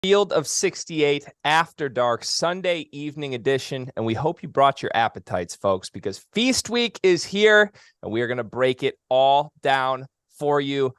Field of 68 After Dark Sunday evening edition, and we hope you brought your appetites, folks, because Feast Week is here, and we are going to break it all down for you.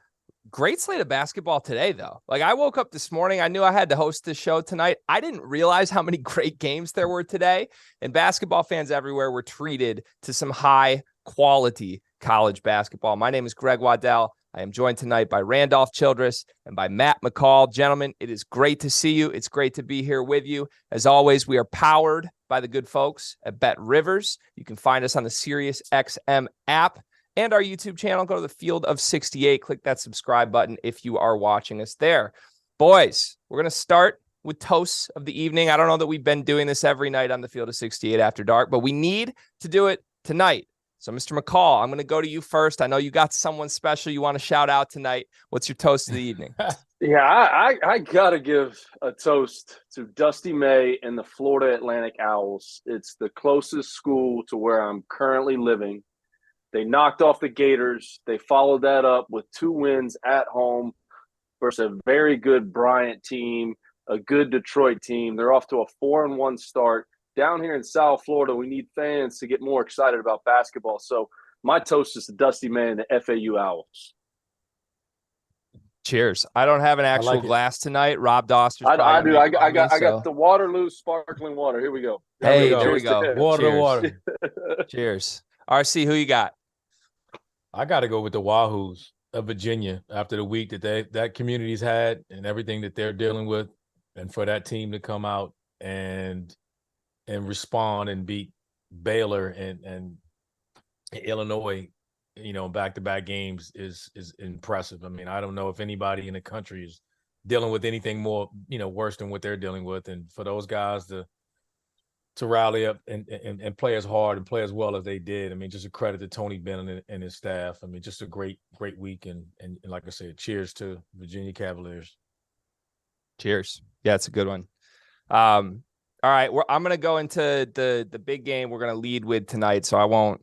Great slate of basketball today, though. Like, I woke up this morning, I knew I had to host this show tonight. I didn't realize how many great games there were today, and basketball fans everywhere were treated to some high-quality college basketball. My name is Greg Waddell. I am joined tonight by Randolph Childress and by Matt McCall. Gentlemen, it is great to see you. It's great to be here with you. As always, we are powered by the good folks at Bet Rivers. You can find us on the SiriusXM app and our YouTube channel. Go to the Field of 68. Click that subscribe button if you are watching us there. Boys, we're going to start with toasts of the evening. I don't know that we've been doing this every night on the Field of 68 After Dark, but we need to do it tonight. So, Mr. McCall, I'm going to go to you first. I know you got someone special you want to shout out tonight. What's your toast of the evening? I got to give a toast to Dusty May and the Florida Atlantic Owls. It's the closest school to where I'm currently living. They knocked off the Gators. They followed that up with 2 wins at home versus a very good Bryant team, a good Detroit team. They're off to a 4-1 start. Down here in South Florida, we need fans to get more excited about basketball. So my toast is to Dusty May and the FAU Owls. Cheers. I don't have an actual glass tonight. Rob Doster's I do. I got the Waterloo sparkling water. Here we go. There we go. Water to water. Cheers. RC, who you got? I got to go with the Wahoos of Virginia after the week that community's had and everything that they're dealing with, and for that team to come out and respond and beat Baylor and Illinois, back-to-back games is impressive. I mean, I don't know if anybody in the country is dealing with anything more, worse than what they're dealing with. And for those guys to rally up and play as hard and play as well as they did, I mean, just a credit to Tony Bennett and his staff. I mean, just a great week. And like I said, cheers to Virginia Cavaliers. Cheers. Yeah, it's a good one. All right, I'm going to go into the big game we're going to lead with tonight, so I won't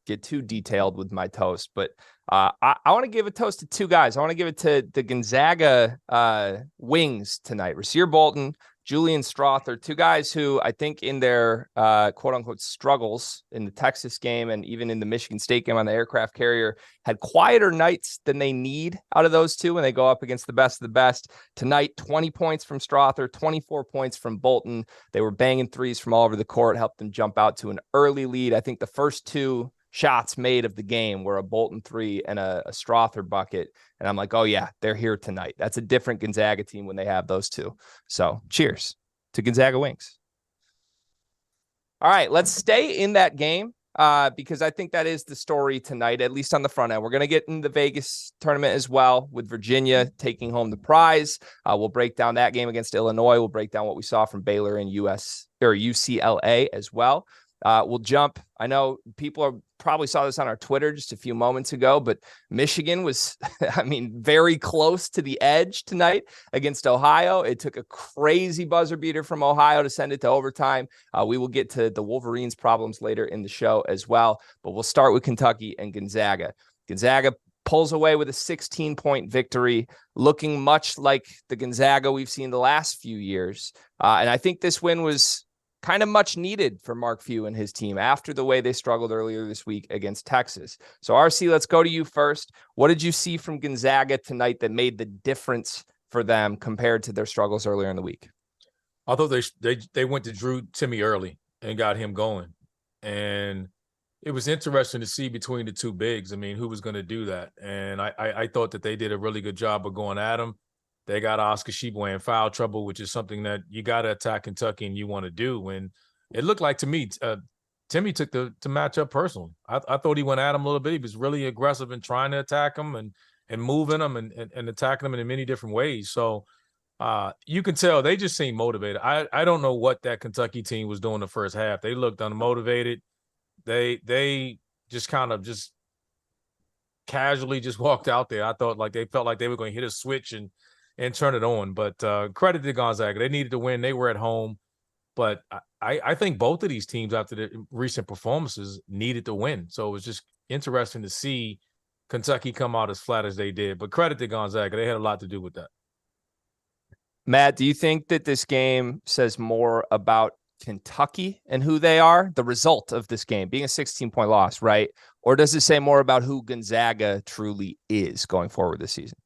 get too detailed with my toast. But I want to give a toast to 2 guys. I want to give it to the Gonzaga wings tonight. Rasir Bolton, Julian Strother, 2 guys who I think in their quote-unquote struggles in the Texas game and even in the Michigan State game on the aircraft carrier had quieter nights than they need out of those 2 when they go up against the best of the best. Tonight, 20 points from Strother, 24 points from Bolton. They were banging threes from all over the court, helped them jump out to an early lead. I think the first 2 shots made of the game were a Bolton 3 and a Strother bucket. And I'm like, oh yeah, they're here tonight. That's a different Gonzaga team when they have those 2. So cheers to Gonzaga wings. All right, let's stay in that game because I think that is the story tonight, at least on the front end. We're going to get in the Vegas tournament as well with Virginia taking home the prize. We'll break down that game against Illinois. We'll break down what we saw from Baylor and UCLA as well. We'll jump. I know people probably saw this on our Twitter just a few moments ago, but Michigan was, very close to the edge tonight against Ohio. It took a crazy buzzer beater from Ohio to send it to overtime. We will get to the Wolverines' problems later in the show as well, but we'll start with Kentucky and Gonzaga. Gonzaga pulls away with a 16-point victory, looking much like the Gonzaga we've seen the last few years. And I think this win was kind of much needed for Mark Few and his team after the way they struggled earlier this week against Texas. So RC, let's go to you first. What did you see from Gonzaga tonight that made the difference for them compared to their struggles earlier in the week? I thought they went to Drew Timmy early and got him going. And it was interesting to see between the 2 bigs, who was going to do that. And I thought that they did a really good job of going at him. They got Oscar Tshiebwe in foul trouble, which is something that you got to attack Kentucky and you want to do. And it looked like to me, Timmy took the matchup personally. I thought he went at him a little bit. He was really aggressive in trying to attack him and moving him and attacking him in many different ways. So you can tell they just seemed motivated. I don't know what that Kentucky team was doing the first half. They looked unmotivated. They just kind of just casually just walked out there. I thought like they felt like they were going to hit a switch and turn it on. But credit to Gonzaga. They needed to win. They were at home. But I think both of these teams, after the recent performances, needed to win. So it was just interesting to see Kentucky come out as flat as they did. But credit to Gonzaga. They had a lot to do with that. Matt, do you think that this game says more about Kentucky and who they are, the result of this game being a 16-point loss, right? Or does it say more about who Gonzaga truly is going forward this season?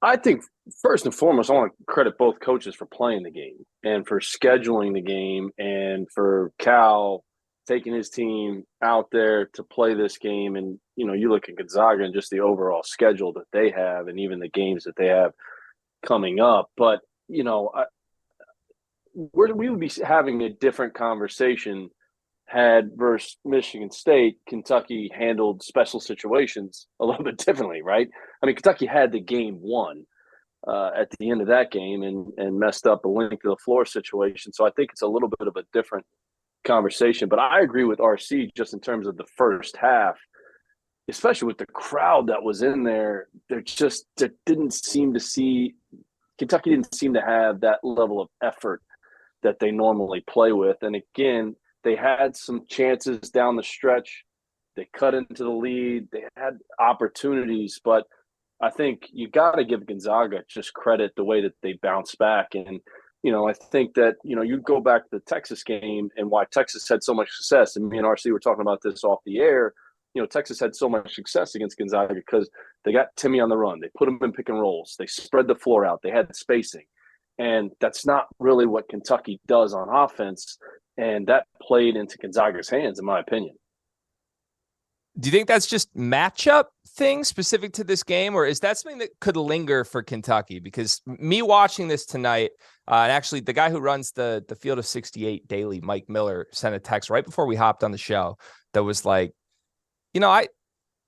I think first and foremost, I want to credit both coaches for playing the game and for scheduling the game and for Cal taking his team out there to play this game. And, you look at Gonzaga and just the overall schedule that they have and even the games that they have coming up. But, we would be having a different conversation had versus Michigan State, Kentucky handled special situations a little bit differently, right? I mean, Kentucky had the game won at the end of that game and messed up the length of the floor situation. So I think it's a little bit of a different conversation. But I agree with RC just in terms of the first half, especially with the crowd that was in there. Kentucky didn't seem to have that level of effort that they normally play with. And again, they had some chances down the stretch. They cut into the lead. They had opportunities, but I think you got to give Gonzaga just credit the way that they bounced back. And, I think that, you go back to the Texas game and why Texas had so much success. And me and RC were talking about this off the air. Texas had so much success against Gonzaga because they got Timmy on the run. They put him in pick and rolls. They spread the floor out. They had spacing. And that's not really what Kentucky does on offense. And that played into Gonzaga's hands, in my opinion. Do you think that's just matchup thing specific to this game, or is that something that could linger for Kentucky? Because me watching this tonight, and actually the guy who runs the Field of 68 daily, Mike Miller, sent a text right before we hopped on the show that was like,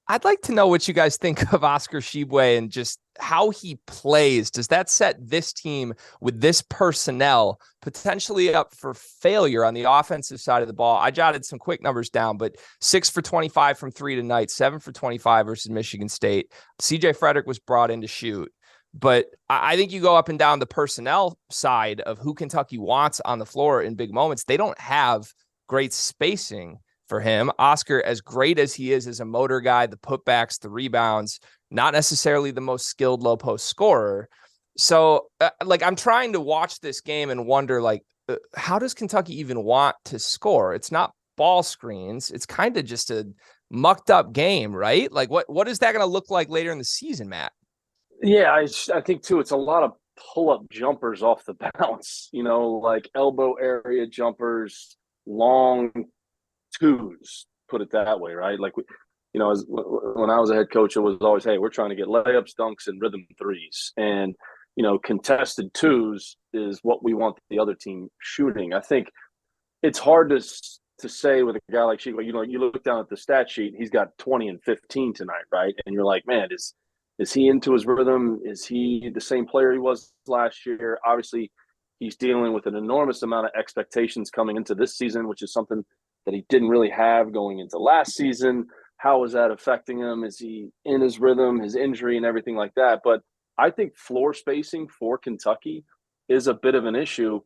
I'd like to know what you guys think of Oscar Tshiebwe and just how he plays. Does that set this team with this personnel potentially up for failure on the offensive side of the ball? I jotted some quick numbers down, but 6 for 25 from 3 tonight, 7 for 25 versus Michigan State. CJ Frederick was brought in to shoot. But I think you go up and down the personnel side of who Kentucky wants on the floor in big moments. They don't have great spacing for him. Oscar, as great as he is as a motor guy, the putbacks, the rebounds, not necessarily the most skilled low post scorer. So I'm trying to watch this game and wonder, how does Kentucky even want to score? It's not ball screens. It's kind of just a mucked up game, right? What is that going to look like later in the season, Matt? Yeah, I think too, it's a lot of pull-up jumpers off the bounce, elbow area jumpers, long twos, put it that way, right? When I was a head coach, it was always, hey, we're trying to get layups, dunks, and rhythm threes. And, contested twos is what we want the other team shooting. I think it's hard to say with a guy like Tshiebwe, you look down at the stat sheet, he's got 20 and 15 tonight, right? And you're like, man, is he into his rhythm? Is he the same player he was last year? Obviously, he's dealing with an enormous amount of expectations coming into this season, which is something that he didn't really have going into last season. How is that affecting him? Is he in his rhythm, his injury, and everything like that? But I think floor spacing for Kentucky is a bit of an issue.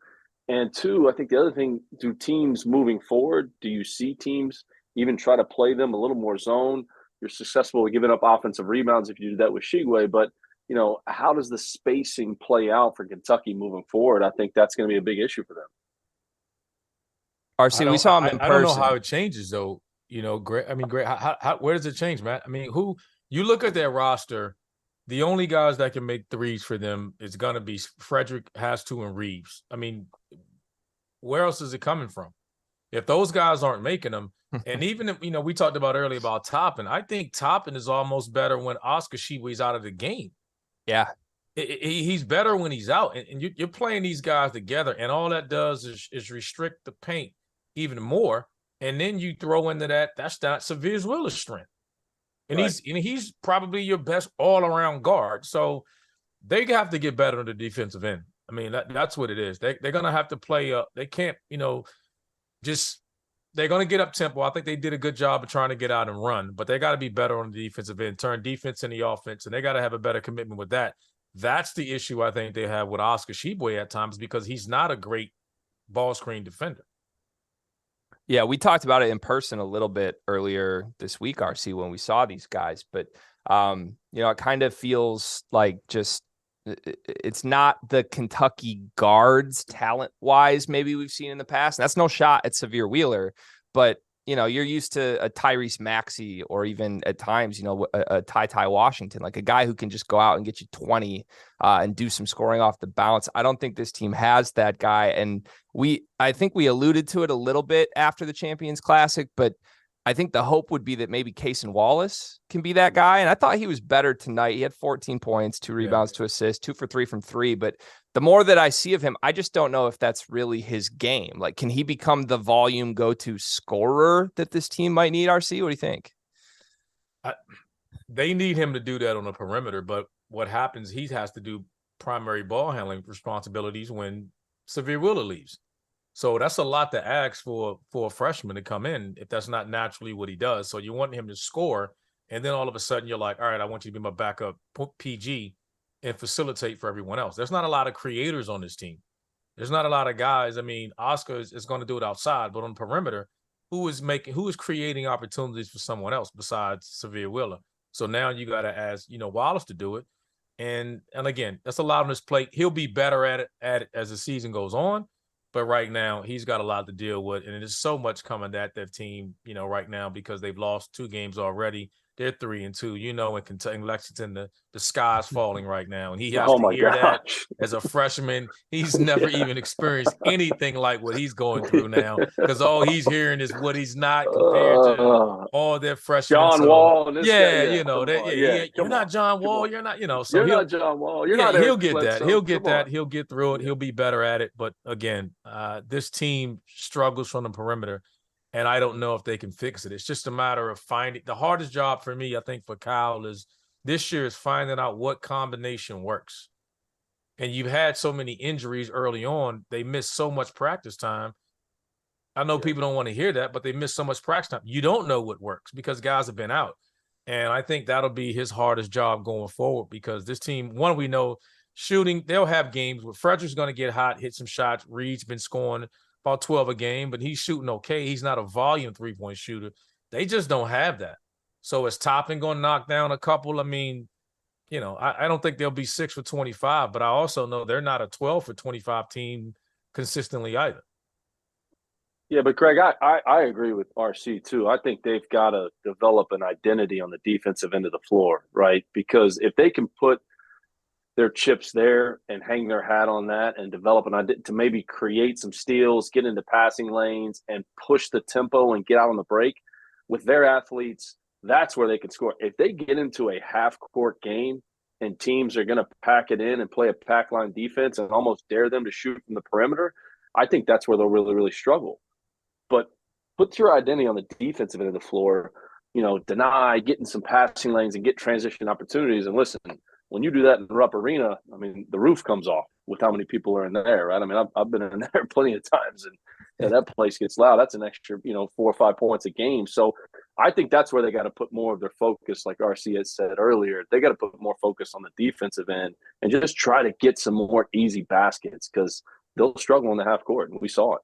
And two, I think the other thing, do teams moving forward, do you see teams even try to play them a little more zone? You're successful with giving up offensive rebounds if you do that with Tshiebwe, but how does the spacing play out for Kentucky moving forward? I think that's going to be a big issue for them. RC, we saw him in person. I don't know how it changes, though. Greg. How where does it change, Matt? I mean, who you look at their roster, the only guys that can make threes for them is going to be Frederick, Has-to, and Reeves. I mean, where else is it coming from? If those guys aren't making them, and even if, we talked about earlier about Toppin, I think Toppin is almost better when Oscar Tshiebwe's out of the game. Yeah. He's better when he's out, and you're playing these guys together, and all that does is restrict the paint even more. And then you throw into that's not Sevier Willis' strength. And right. he's probably your best all-around guard. So they have to get better on the defensive end. I mean, that's what it is. They're going to have to play up. They can't, they're going to get up tempo. I think they did a good job of trying to get out and run, but they got to be better on the defensive end, turn defense into the offense, and they got to have a better commitment with that. That's the issue I think they have with Oscar Tshiebwe at times, because he's not a great ball screen defender. Yeah, we talked about it in person a little bit earlier this week, RC, when we saw these guys. But, it kind of feels like just it's not the Kentucky guards talent-wise maybe we've seen in the past. And that's no shot at Severe Wheeler, but you're used to a Tyrese Maxey or even at times, a Ty Washington, like a guy who can just go out and get you 20 and do some scoring off the bounce. I don't think this team has that guy. And I think we alluded to it a little bit after the Champions Classic, but I think the hope would be that maybe Cason Wallace can be that guy. And I thought he was better tonight. He had 14 points, 2 rebounds, 2 assists, 2 for 3 from 3. But the more that I see of him, I just don't know if that's really his game. Like, can he become the volume go-to scorer that this team might need, RC? What do you think? They need him to do that on the perimeter. But what happens, he has to do primary ball handling responsibilities when Severe Wheeler leaves. So that's a lot to ask for a freshman to come in if that's not naturally what he does. So you want him to score, and then all of a sudden you're like, all right, I want you to be my backup PG and facilitate for everyone else. There's not a lot of creators on this team. There's not a lot of guys. I mean, Oscar is going to do it outside, but on the perimeter, who is creating opportunities for someone else besides Severe Wheeler? So now you got to ask, Wallace to do it. And again, that's a lot on his plate. He'll be better at it as the season goes on. But right now, he's got a lot to deal with. And there's so much coming at that team, right now, because they've lost 2 games already. They're 3-2. In Kentucky, in Lexington, the sky's falling right now. And he has to hear that as a freshman. He's never even experienced anything like what he's going through now, because all he's hearing is what he's not compared to all their freshmen. John Wall. And this guy, you're not John Wall. You're not, so you're not John Wall. You're not. He'll get that. He'll get that. He'll get through it. He'll be better at it. But again, this team struggles from the perimeter. And I don't know if they can fix it. It's just a matter of finding. The hardest job for me, I think, for Kyle this year is finding out what combination works. And you've had so many injuries early on. They missed so much practice time. I know people don't want to hear that, but they missed so much practice time. You don't know what works because guys have been out. And I think that'll be his hardest job going forward, because this team, one, we know shooting, they'll have games where Frederick's going to get hot, hit some shots. Reed's been scoring about 12 a game, but he's shooting okay. He's not a volume 3-point shooter. They just don't have that. So is Toppin going to knock down a couple? I mean, I don't think they'll be 6 for 25, but I also know they're not a 12 for 25 team consistently either. Yeah, but Greg, I agree with RC too. I think they've got to develop an identity on the defensive end of the floor, right? Because if they can put their chips there and hang their hat on that and develop an idea to maybe create some steals, get into passing lanes and push the tempo and get out on the break with their athletes, that's where they can score. If they get into a half-court game and teams are going to pack it in and play a pack line defense and almost dare them to shoot from the perimeter, I think that's where they'll really, really struggle. But put your identity on the defensive end of the floor, deny, get in some passing lanes and get transition opportunities. And listen, when you do that in Rupp Arena, I mean, the roof comes off with how many people are in there, right? I mean, I've been in there plenty of times, and that place gets loud. That's an extra, 4 or 5 points a game. So I think that's where they got to put more of their focus, like RC had said earlier. They got to put more focus on the defensive end and just try to get some more easy baskets, because they'll struggle in the half court, and we saw it.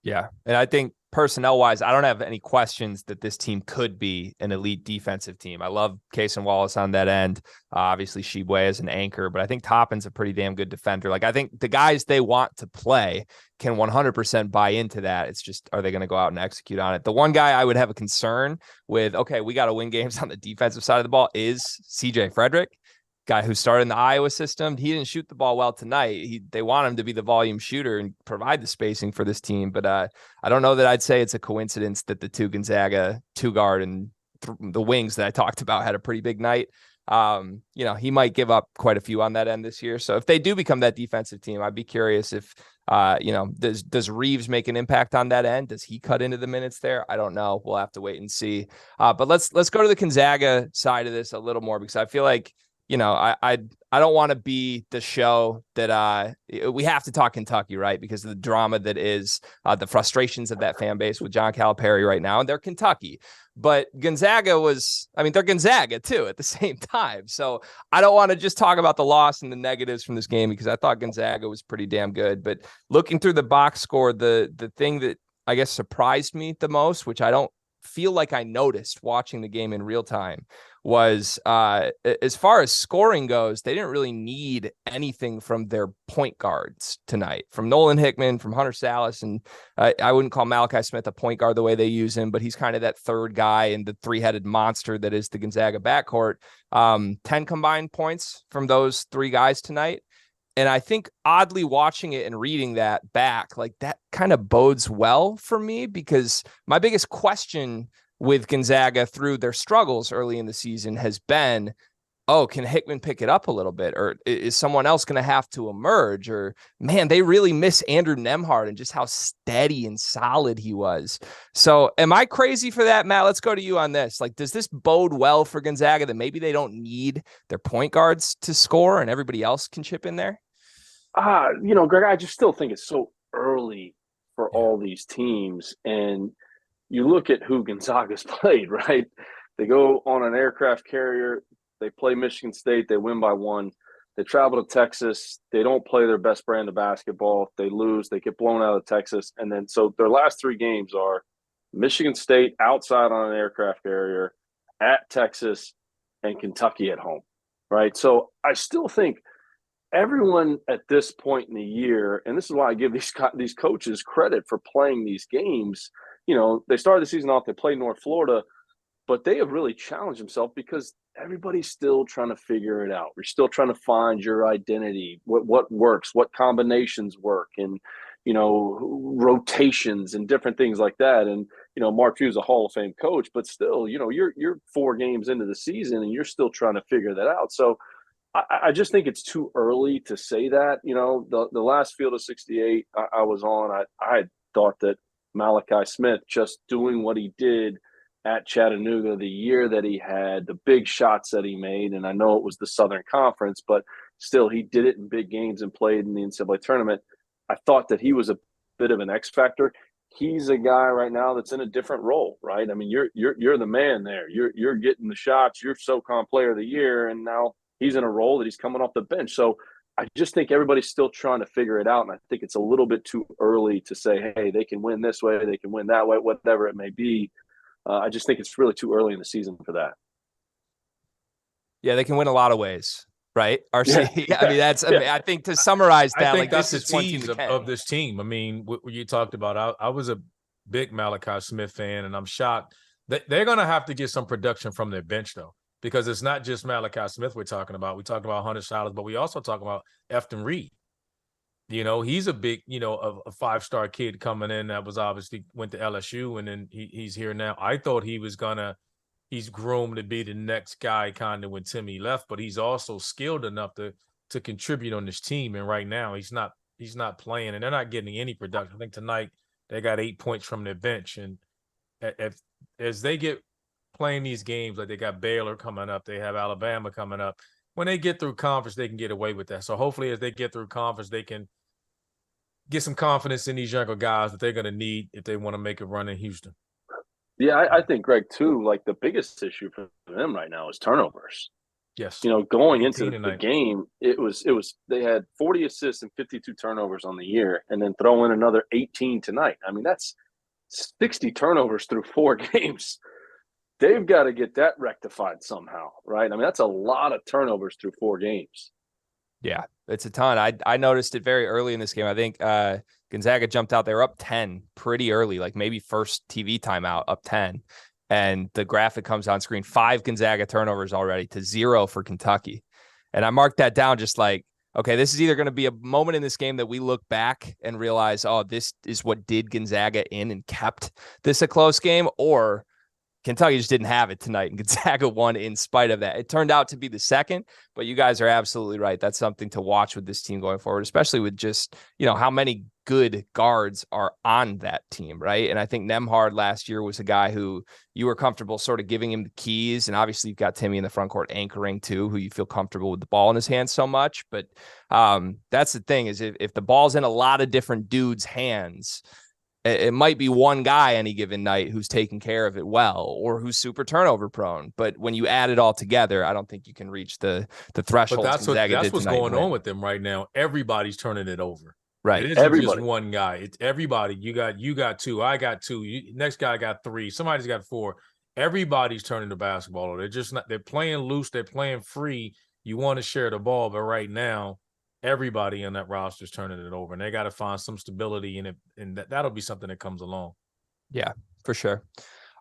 Yeah, and I think personnel-wise, I don't have any questions that this team could be an elite defensive team. I love Cason Wallace on that end. Obviously, Shibwe is an anchor, but I think Toppin's a pretty damn good defender. Like, I think the guys they want to play can 100% buy into that. It's just, are they going to go out and execute on it? The one guy I would have a concern with, okay, we got to win games on the defensive side of the ball, is CJ Frederick. Guy who started in the Iowa system. He didn't shoot the ball well tonight. They want him to be the volume shooter and provide the spacing for this team. But I don't know that I'd say it's a coincidence that the 2 Gonzaga 2-guard and the wings that I talked about had a pretty big night. He might give up quite a few on that end this year. So if they do become that defensive team, I'd be curious if, does Reeves make an impact on that end? Does he cut into the minutes there? I don't know. We'll have to wait and see. But let's go to the Gonzaga side of this a little more, because I feel like, I don't want to be the show that we have to talk Kentucky, right? Because of the drama that is the frustrations of that fan base with John Calipari right now, and they're Kentucky. But Gonzaga they're Gonzaga too at the same time. So I don't want to just talk about the loss and the negatives from this game, because I thought Gonzaga was pretty damn good. But looking through the box score, the thing that I guess surprised me the most, which I don't feel like I noticed watching the game in real time was as far as scoring goes, they didn't really need anything from their point guards tonight, from Nolan Hickman, from Hunter Salas. And I wouldn't call Malachi Smith a point guard the way they use him, but he's kind of that third guy in the three-headed monster that is the Gonzaga backcourt. 10 combined points from those three guys tonight. And I think oddly watching it and reading that back, like that kind of bodes well for me, because my biggest question with Gonzaga through their struggles early in the season has been, oh, can Hickman pick it up a little bit? Or is someone else going to have to emerge? Or, man, they really miss Andrew Nembhard and just how steady and solid he was. So am I crazy for that, Matt? Let's go to you on this. Like, does this bode well for Gonzaga that maybe they don't need their point guards to score and everybody else can chip in there? Greg, I just still think it's so early for all these teams. And you look at who Gonzaga's played, right? They go on an aircraft carrier. They play Michigan State. They win by 1. They travel to Texas. They don't play their best brand of basketball. They lose. They get blown out of Texas. And then so their last 3 games are Michigan State outside on an aircraft carrier, at Texas, and Kentucky at home, right? So I still think everyone at this point in the year, and this is why I give these coaches credit for playing these games. They started the season off, they played North Florida, but they have really challenged themselves because everybody's still trying to figure it out. You're still trying to find your identity, what works, what combinations work, and, rotations and different things like that. And, Mark Few's a Hall of Fame coach, but still, you're 4 games into the season and you're still trying to figure that out. So I just think it's too early to say that. The last Field of 68 I was on, I thought that Malachi Smith, just doing what he did at Chattanooga, the year that he had, the big shots that he made, and I know it was the Southern Conference, but still he did it in big games and played in the NCAA tournament. I thought that he was a bit of an X factor. He's a guy right now that's in a different role, right? I mean, you're the man there. You're getting the shots. You're SoCon Player of the Year, and now he's in a role that he's coming off the bench. So I just think everybody's still trying to figure it out. And I think it's a little bit too early to say, hey, they can win this way, they can win that way, whatever it may be. I just think it's really too early in the season for that. Yeah, they can win a lot of ways, right? RC. Yeah. I mean, that's. I mean, I think to summarize that, I think like that's this the is tease of this team. I mean, what you talked about, I was a big Malachi Smith fan, and I'm shocked that they're going to have to get some production from their bench, though, because it's not just Malachi Smith we're talking about. We talked about Hunter Salas, but we also talk about Efton Reed. He's a big, a 5-star kid coming in that was obviously went to LSU, and then he's here now. I thought he's groomed to be the next guy kind of when Timmy left, but he's also skilled enough to contribute on this team. And right now he's not playing, and they're not getting any production. I think tonight they got 8 points from their bench, and as they get playing these games, like they got Baylor coming up, they have Alabama coming up. When they get through conference, they can get away with that. So hopefully as they get through conference, they can get some confidence in these younger guys that they're going to need if they want to make a run in Houston. Yeah, I think, Greg, too, like the biggest issue for them right now is turnovers. Yes. Going into the game, it was they had 40 assists and 52 turnovers on the year, and then throw in another 18 tonight. I mean, that's 60 turnovers through 4 games. They've got to get that rectified somehow, right? I mean, that's a lot of turnovers through 4 games. Yeah, it's a ton. I noticed it very early in this game. I think Gonzaga jumped out. They were up 10 pretty early, like maybe first TV timeout, up 10. And the graphic comes on screen, 5 Gonzaga turnovers already to 0 for Kentucky. And I marked that down just like, okay, this is either going to be a moment in this game that we look back and realize, oh, this is what did Gonzaga in and kept this a close game, or Kentucky just didn't have it tonight, and Gonzaga won in spite of that. It turned out to be the second, but you guys are absolutely right. That's something to watch with this team going forward, especially with just, how many good guards are on that team, right? And I think Nembhard last year was a guy who you were comfortable sort of giving him the keys, and obviously you've got Timmy in the front court anchoring too, who you feel comfortable with the ball in his hands so much. But that's the thing is if the ball's in a lot of different dudes' hands, it might be one guy any given night who's taking care of it well, or who's super turnover prone. But when you add it all together, I don't think you can reach the threshold. But that's what's going on with them right now. Everybody's turning it over. Right. It isn't Everybody. just one guy. It's everybody. You got two. I got two. Next guy got three. Somebody's got four. Everybody's turning the basketball. They're just not. They're playing loose. They're playing free. You want to share the ball, but right now, everybody in that roster is turning it over, and they got to find some stability in it, and that'll be something that comes along. Yeah, for sure.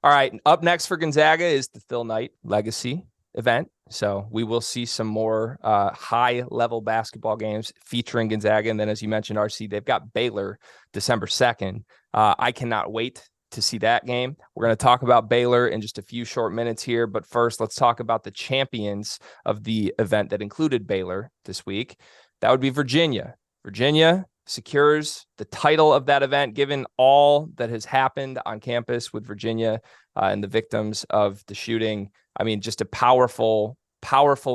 All right. Up next for Gonzaga is the Phil Knight Legacy event. So we will see some more high-level basketball games featuring Gonzaga. And then, as you mentioned, RC, they've got Baylor December 2nd. I cannot wait to see that game. We're going to talk about Baylor in just a few short minutes here. But first, let's talk about the champions of the event that included Baylor this week. That would be Virginia. Virginia secures the title of that event, given all that has happened on campus with Virginia and the victims of the shooting. I mean, just a powerful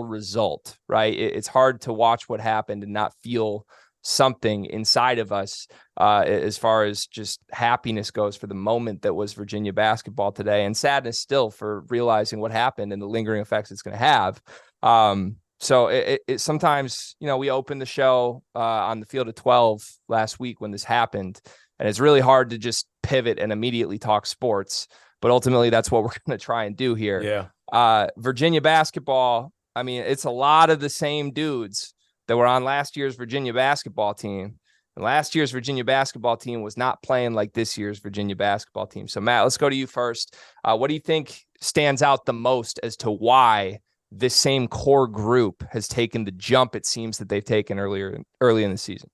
result, right? It's hard to watch what happened and not feel something inside of us as far as just happiness goes for the moment that was Virginia basketball today, and sadness still for realizing what happened and the lingering effects it's going to have. So it sometimes, we opened the show on the field of 12 last week when this happened, and it's really hard to just pivot and immediately talk sports. But ultimately, that's what we're going to try and do here. Yeah. Virginia basketball, I mean, it's a lot of the same dudes that were on last year's Virginia basketball team. And last year's Virginia basketball team was not playing like this year's Virginia basketball team. So, Matt, let's go to you first. What do you think stands out the most as to why this same core group has taken the jump it seems that they've taken early in the season?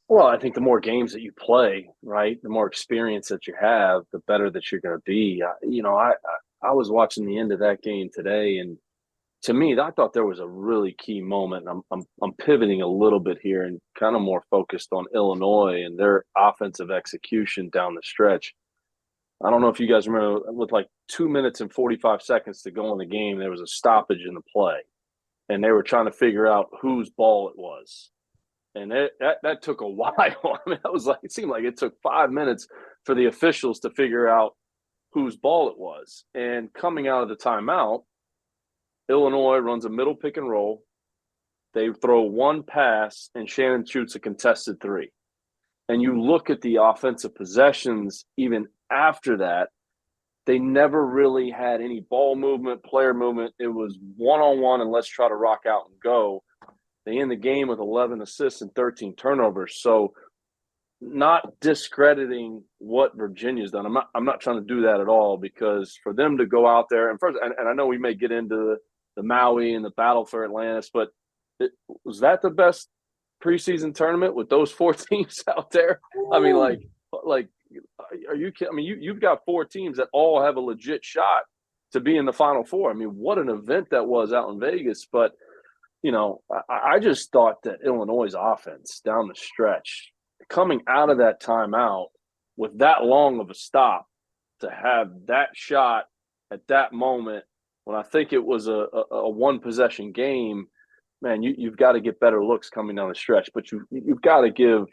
Well, I think the more games that you play, right, the more experience that you have, the better that you're going to be. I was watching the end of that game today, and to me, I thought there was a really key moment. And I'm pivoting a little bit here and kind of more focused on Illinois and their offensive execution down the stretch. I don't know if you guys remember, with like 2 minutes and 45 seconds to go in the game, there was a stoppage in the play, and they were trying to figure out whose ball it was. And that took a while. I mean, it seemed like it took 5 minutes for the officials to figure out whose ball it was. And coming out of the timeout, Illinois runs a middle pick and roll. They throw one pass, and Shannon shoots a contested three. And you look at the offensive possessions even after that, they never really had any ball movement, player movement. It was one-on-one and let's try to rock out and go. They end the game with 11 assists and 13 turnovers. So not discrediting what Virginia's done. I'm not trying to do that at all, because for them to go out there and I know we may get into the Maui and the battle for Atlantis, but was that the best preseason tournament with those four teams out there? I mean, like, are you kidding? I mean, you've got four teams that all have a legit shot to be in the Final Four. I mean, what an event that was out in Vegas. But, I just thought that Illinois' offense down the stretch, coming out of that timeout with that long of a stop, to have that shot at that moment when I think it was a one-possession game, man, you've got to get better looks coming down the stretch. But you've got to give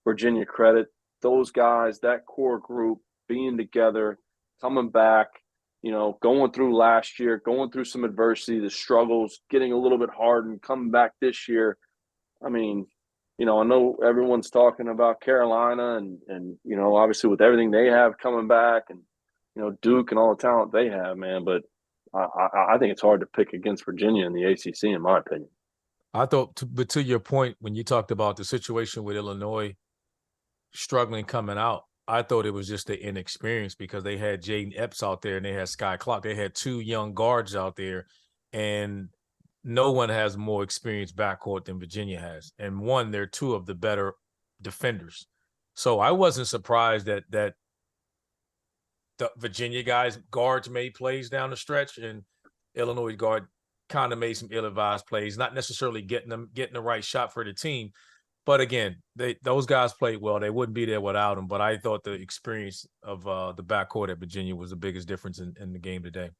Virginia credit. Those guys, that core group, being together, coming back, going through last year, going through some adversity, the struggles, getting a little bit hard, and coming back this year. I mean, I know everyone's talking about Carolina and obviously with everything they have coming back, and, Duke and all the talent they have, man. But I think it's hard to pick against Virginia in the ACC, in my opinion. I thought, but to your point, when you talked about the situation with Illinois struggling coming out, I thought it was just the inexperience, because they had Jaden Epps out there and they had Sky Clark. They had two young guards out there, and no one has more experienced backcourt than Virginia has. And one, they're two of the better defenders. So I wasn't surprised that the Virginia guards made plays down the stretch, and Illinois guard kind of made some ill-advised plays, not necessarily getting the right shot for the team. But again, those guys played well. They wouldn't be there without them. But I thought the experience of the backcourt at Virginia was the biggest difference in the game today.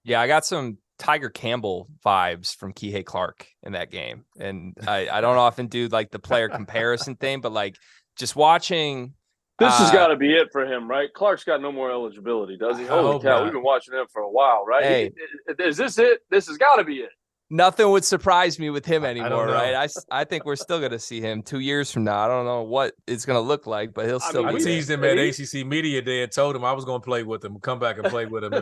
Yeah, I got some Tiger Campbell vibes from Kihei Clark in that game. And I don't often do like the player comparison thing, but like just watching. This has got to be it for him, right? Clark's got no more eligibility, does he? Holy cow, we've been watching him for a while, right? Hey, is this it? This has got to be it. nothing would surprise me with him I anymore, don't know. right? I think we're still going to see him 2 years from now. I don't know what it's going to look like, but he'll still I be there. teased him at ACC Media Day and told him I was going to play with him, come back and play with him.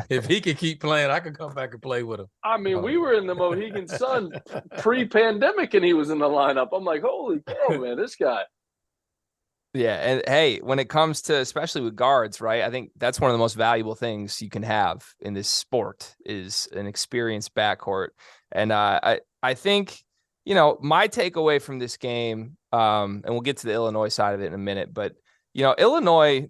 If he can keep playing, I can come back and play with him. I mean, we were in the Mohegan Sun pre-pandemic, and he was in the lineup. I'm like, holy cow, man, this guy. Yeah, and hey, when it comes to, especially with guards, right? I think that's one of the most valuable things you can have in this sport is an experienced backcourt. And I think, my takeaway from this game, and we'll get to the Illinois side of it in a minute, but Illinois,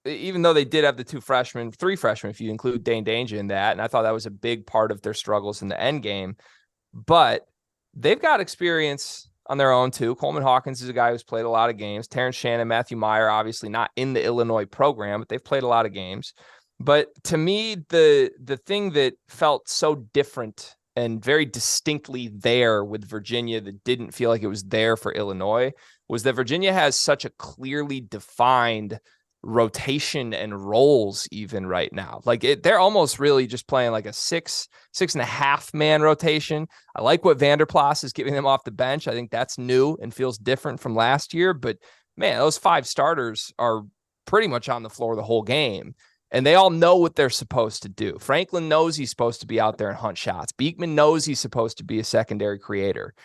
even though they did have the three freshmen, if you include Dane Danger in that, and I thought that was a big part of their struggles in the end game, but they've got experience on their own too. Coleman Hawkins is a guy who's played a lot of games. Terrence Shannon, Matthew Meyer, obviously not in the Illinois program, but they've played a lot of games. But to me, the thing that felt so different and very distinctly there with Virginia that didn't feel like it was there for Illinois was that Virginia has such a clearly defined rotation and roles even right now. Like they're almost really just playing like a 6.5 man rotation. I like what Vanderplas is giving them off the bench. I think that's new and feels different from last year, but man, those 5 starters are pretty much on the floor the whole game. And they all know what they're supposed to do. Franklin knows he's supposed to be out there and hunt shots. Beekman knows he's supposed to be a secondary creator.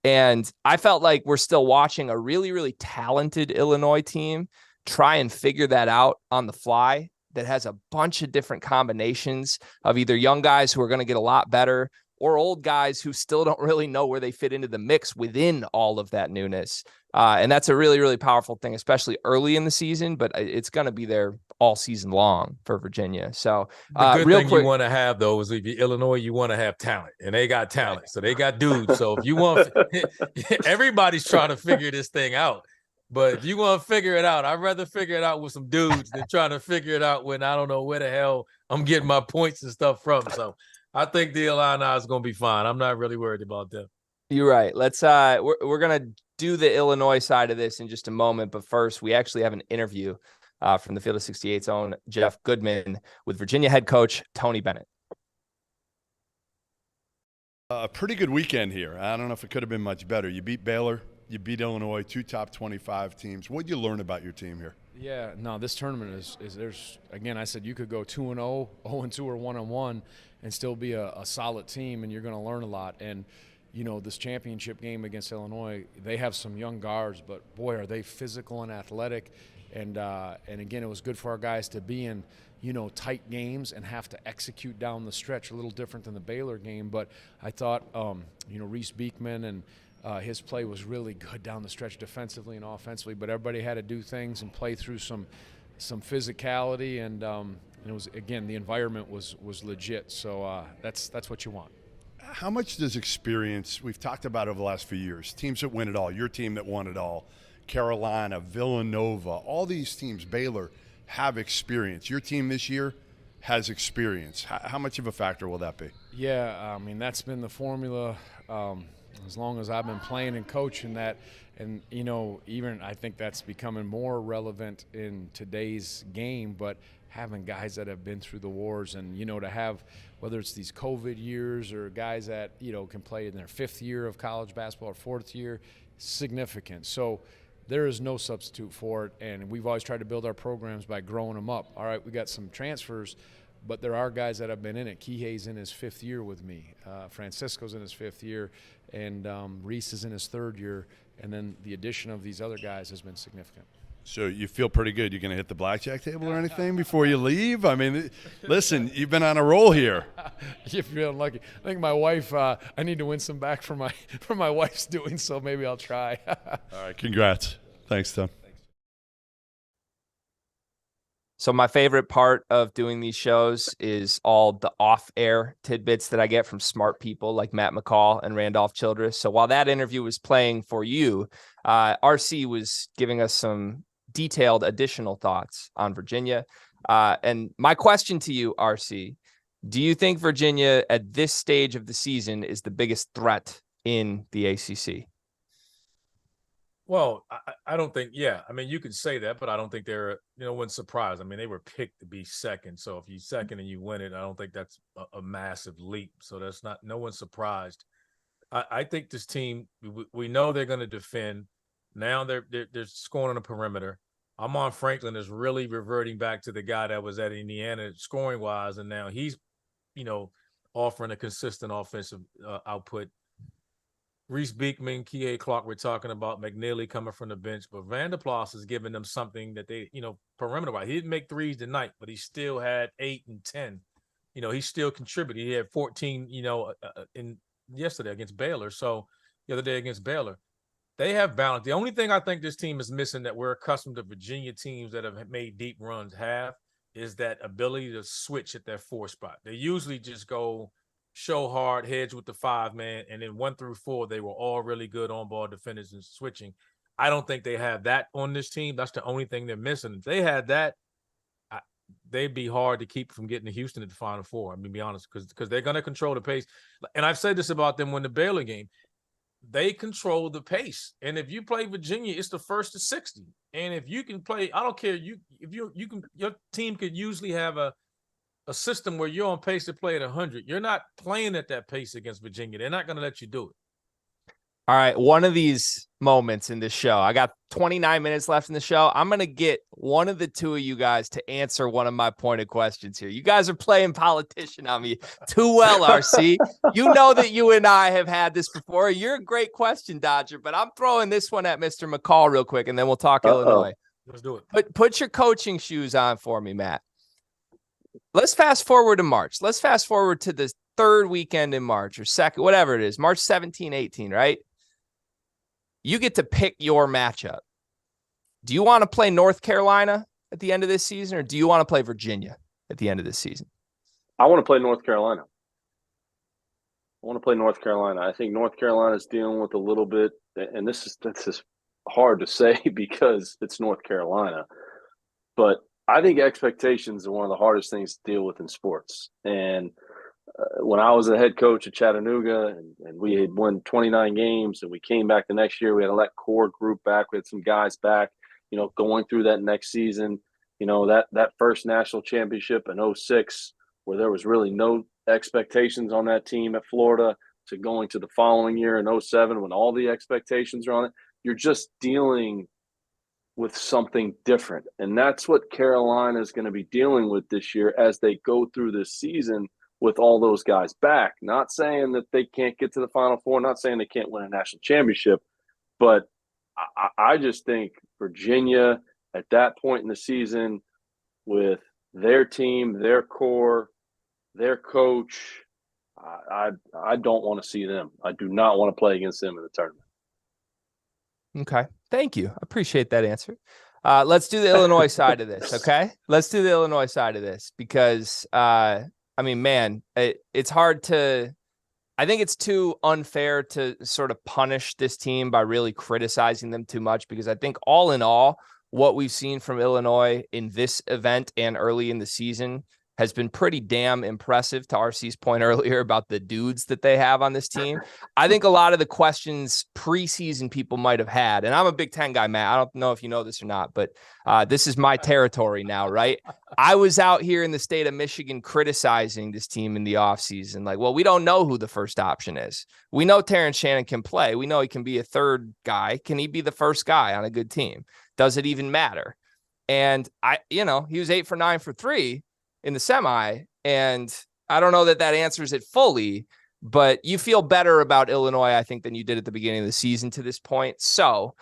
And I felt like we're still watching a really, really talented Illinois team try and figure that out on the fly that has a bunch of different combinations of either young guys who are going to get a lot better or old guys who still don't really know where they fit into the mix within all of that newness. And that's a really, really powerful thing, especially early in the season, but it's going to be there all season long for Virginia. So the good real thing quick, you want to have, though, is if you're Illinois, you want to have talent, and they got talent. So they got dudes. So if you want, everybody's trying to figure this thing out. But if you want to figure it out, I'd rather figure it out with some dudes than trying to figure it out when I don't know where the hell I'm getting my points and stuff from. So I think the Illini is going to be fine. I'm not really worried about them. You're right. Let's we're going to do the Illinois side of this in just a moment. But first, we actually have an interview from the Field of 68's own Jeff Goodman with Virginia head coach Tony Bennett. A pretty good weekend here. I don't know if it could have been much better. You beat Baylor. You beat Illinois, 2 top 25 teams. What did you learn about your team here? Yeah, no, this tournament is there's, again, I said you could go 2-0, 0-2, or 1-1 and still be a solid team, and you're going to learn a lot. And, this championship game against Illinois, they have some young guards, but, boy, are they physical and athletic. And again, it was good for our guys to be in, tight games and have to execute down the stretch, a little different than the Baylor game. But I thought, Reese Beekman and his play was really good down the stretch defensively and offensively, but everybody had to do things and play through some physicality, and it was, again, the environment was legit. So that's what you want. How much does experience, we've talked about over the last few years, teams that win it all, your team that won it all, Carolina, Villanova, all these teams, Baylor, have experience. Your team this year has experience. How much of a factor will that be? Yeah, that's been the formula as long as I've been playing and coaching that. And, even I think that's becoming more relevant in today's game, but having guys that have been through the wars and, to have, whether it's these COVID years or guys that, can play in their 5th year of college basketball or 4th year, significant. So there is no substitute for it, and we've always tried to build our programs by growing them up. All right, we got some transfers, but there are guys that have been in it. Kihei's in his 5th year with me. Francisco's in his 5th year, and Reese is in his 3rd year, and then the addition of these other guys has been significant. So you feel pretty good. You're going to hit the blackjack table or anything before you leave? I mean, listen, you've been on a roll here. You're feeling lucky. I think my wife, I need to win some back for my wife's doing, so maybe I'll try. All right, congrats. Thanks, Tom. So my favorite part of doing these shows is all the off-air tidbits that I get from smart people like Matt McCall and Randolph Childress. So while that interview was playing for you, RC was giving us some detailed additional thoughts on Virginia. And my question to you, RC, do you think Virginia at this stage of the season is the biggest threat in the ACC? Well, I don't think, yeah. I mean, you can say that, but I don't think they're, no one's surprised. I mean, they were picked to be second. So if you second and you win it, I don't think that's a massive leap. So that's not, no one's surprised. I think this team, we know they're going to defend. Now they're scoring on the perimeter. Amon Franklin is really reverting back to the guy that was at Indiana scoring wise. And now he's, offering a consistent offensive output. Reese Beekman, Kie Clark, we're talking about McNeely coming from the bench, but Vanderplas is giving them something that they, perimeter-wise. He didn't make threes tonight, but he still had 8 and 10. He still contributed. He had 14, in yesterday against Baylor. So the other day against Baylor, they have balance. The only thing I think this team is missing that we're accustomed to Virginia teams that have made deep runs have is that ability to switch at that 4 spot. They usually just go show hard, hedge with the 5-man, and then 1 through 4, they were all really good on-ball defenders and switching. I don't think they have that on this team. That's the only thing they're missing. If they had that, they'd be hard to keep from getting to Houston at the Final Four. I mean, be honest, because they're going to control the pace. And I've said this about them when the Baylor game. They control the pace. And if you play Virginia, it's the first to 60. And if you can play, I don't care, if you can, your team could usually have a system where you're on pace to play at 100. You're not playing at that pace against Virginia. They're not going to let you do it. All right, one of these moments in this show, I got 29 minutes left in the show. I'm going to get one of the two of you guys to answer one of my pointed questions here. You guys are playing politician on me too well, RC. You know that you and I have had this before. You're a great question dodger, but I'm throwing this one at Mr. McCall real quick, and then we'll talk Illinois. Let's do it. Put your coaching shoes on for me, Matt. Let's fast forward to March. Let's fast forward to the third weekend in March or second, whatever it is, March 17, 18, right? You get to pick your matchup. Do you want to play North Carolina at the end of this season, or do you want to play Virginia at the end of this season? I want to play North Carolina. I think North Carolina is dealing with a little bit, and that's just hard to say because it's North Carolina, but I think expectations are one of the hardest things to deal with in sports. And when I was a head coach at Chattanooga and we had won 29 games and we came back the next year, we had to let core group back. We had some guys back, going through that next season, that first national championship in 06, where there was really no expectations on that team at Florida, to going to the following year in 07 when all the expectations are on it. You're just dealing with something different. And that's what Carolina is going to be dealing with this year as they go through this season with all those guys back. Not saying that they can't get to the Final Four, not saying they can't win a national championship, but I just think Virginia at that point in the season with their team, their core, their coach, I don't want to see them. I do not want to play against them in the tournament. Okay. Thank you. I appreciate that answer. Let's do the Illinois side of this, okay? Let's do the Illinois side of this because, it's hard to – I think it's too unfair to sort of punish this team by really criticizing them too much because I think all in all, what we've seen from Illinois in this event and early in the season has been pretty damn impressive, to RC's point earlier about the dudes that they have on this team. I think a lot of the questions preseason people might have had, and I'm a Big Ten guy, Matt. I don't know if you know this or not, but this is my territory now, right? I was out here in the state of Michigan criticizing this team in the offseason. Like, well, we don't know who the first option is. We know Terrence Shannon can play. We know he can be a third guy. Can he be the first guy on a good team? Does it even matter? And he was 8 for 9 for 3 in the semi, and I don't know that answers it fully, but you feel better about Illinois, I think, than you did at the beginning of the season to this point. So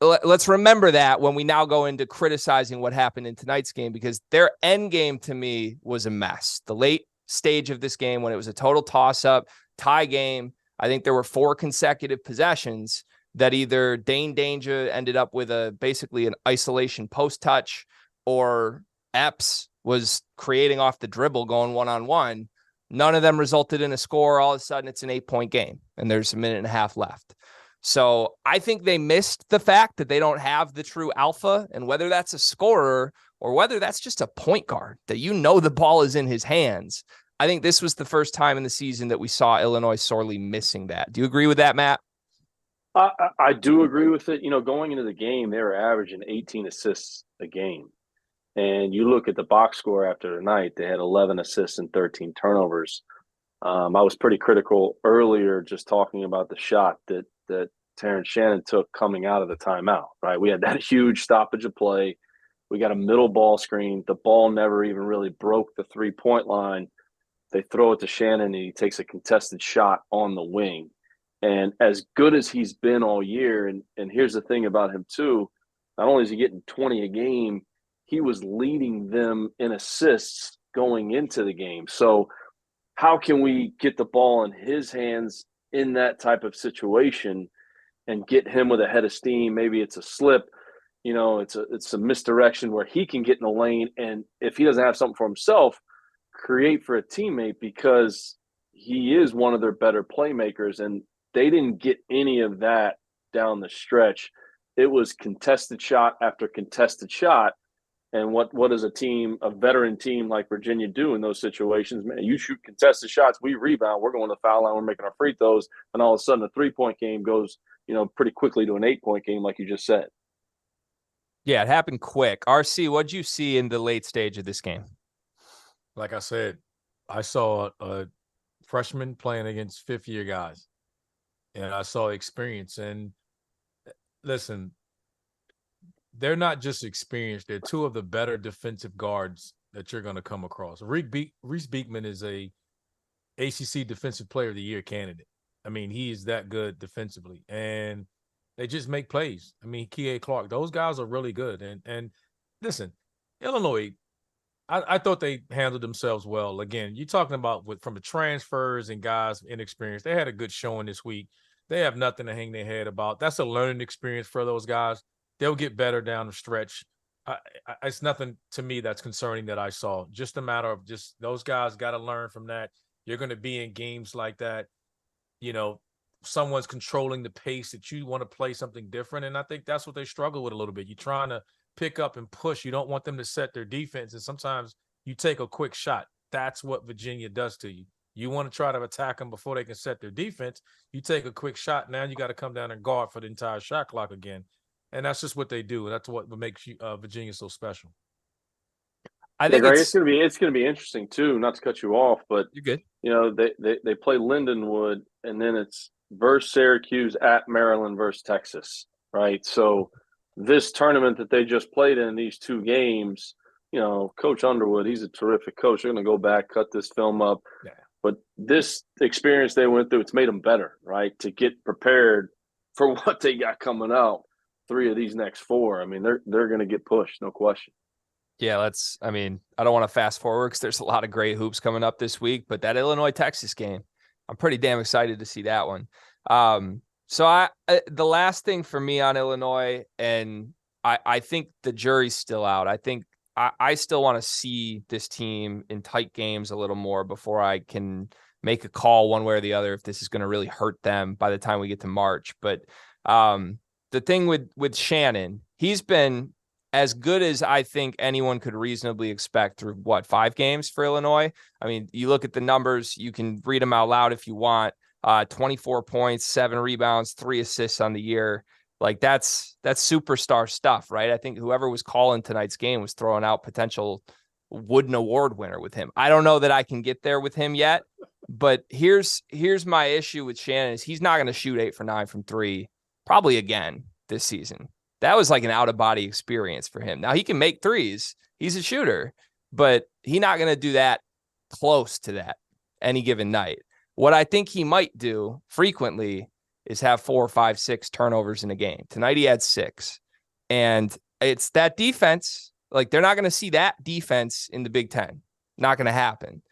let's remember that when we now go into criticizing what happened in tonight's game, because their end game to me was a mess. The late stage of this game when it was a total toss-up, tie game, I think there were 4 consecutive possessions that either Dane Danger ended up with basically an isolation post touch, or Epps was creating off the dribble, going one-on-one. None of them resulted in a score. All of a sudden, it's an 8-point game, and there's a minute and a half left. So I think they missed the fact that they don't have the true alpha, and whether that's a scorer or whether that's just a point guard, that the ball is in his hands. I think this was the first time in the season that we saw Illinois sorely missing that. Do you agree with that, Matt? I do agree with it. Going into the game, they were averaging 18 assists a game. And you look at the box score after the night, they had 11 assists and 13 turnovers. I was pretty critical earlier just talking about the shot that Terrence Shannon took coming out of the timeout, right? We had that huge stoppage of play. We got a middle ball screen. The ball never even really broke the three-point line. They throw it to Shannon, and he takes a contested shot on the wing. And as good as he's been all year, and here's the thing about him too, not only is he getting 20 a game, he was leading them in assists going into the game. So how can we get the ball in his hands in that type of situation and get him with a head of steam? Maybe it's a slip, it's a misdirection where he can get in the lane. And if he doesn't have something for himself, create for a teammate, because he is one of their better playmakers. And they didn't get any of that down the stretch. It was contested shot after contested shot. And what does a veteran team like Virginia do in those situations? Man, you shoot contested shots, we rebound, we're going to the foul line, we're making our free throws, and all of a sudden a 3-point game goes, pretty quickly to an 8-point game, like you just said. Yeah, it happened quick. RC, what'd you see in the late stage of this game? Like I said, I saw a freshman playing against fifth-year guys, and I saw experience. And listen, they're not just experienced. They're two of the better defensive guards that you're going to come across. Reese Beekman is a ACC Defensive Player of the Year candidate. I mean, he is that good defensively, and they just make plays. I mean, Kihei Clark, those guys are really good. And listen, Illinois, I thought they handled themselves well. Again, you're talking about from the transfers and guys inexperienced. They had a good showing this week. They have nothing to hang their head about. That's a learning experience for those guys. They'll get better down the stretch. It's nothing to me that's concerning that I saw. Just a matter of just those guys got to learn from that. You're going to be in games like that. Someone's controlling the pace that you want to play something different. And I think that's what they struggle with a little bit. You're trying to pick up and push. You don't want them to set their defense. And sometimes you take a quick shot. That's what Virginia does to you. You want to try to attack them before they can set their defense. You take a quick shot. Now you got to come down and guard for the entire shot clock again. And that's just what they do. That's what makes Virginia so special. I think it's going to be interesting too. Not to cut you off, but you're good. They play Lindenwood, and then it's versus Syracuse, at Maryland versus Texas, right? So this tournament that they just played in, these two games, Coach Underwood, he's a terrific coach. They're going to go back, cut this film up. Yeah. But this experience they went through, it's made them better, right? To get prepared for what they got coming out. 3 of these next 4. I mean, they're going to get pushed, no question. Yeah, I don't want to fast forward because there's a lot of great hoops coming up this week, but that Illinois-Texas game, I'm pretty damn excited to see that one. So the last thing for me on Illinois, and I think the jury's still out. I think I still want to see this team in tight games a little more before I can make a call one way or the other if this is going to really hurt them by the time we get to March. But the thing with Shannon, he's been as good as I think anyone could reasonably expect through 5 games for Illinois. I mean, you look at the numbers, you can read them out loud if you want. 24 points, 7 rebounds, 3 assists on the year. Like that's superstar stuff, right? I think whoever was calling tonight's game was throwing out potential Wooden Award winner with him. I don't know that I can get there with him yet, but here's my issue with Shannon is he's not going to shoot 8 for 9 from 3 probably again this season. That was like an out-of-body experience for him. Now, he can make threes. He's a shooter, but he's not going to do that close to that any given night. What I think he might do frequently is have 4, 5, 6 turnovers in a game. Tonight, he had 6. And it's that defense. Like, they're not going to see that defense in the Big Ten. Not going to happen.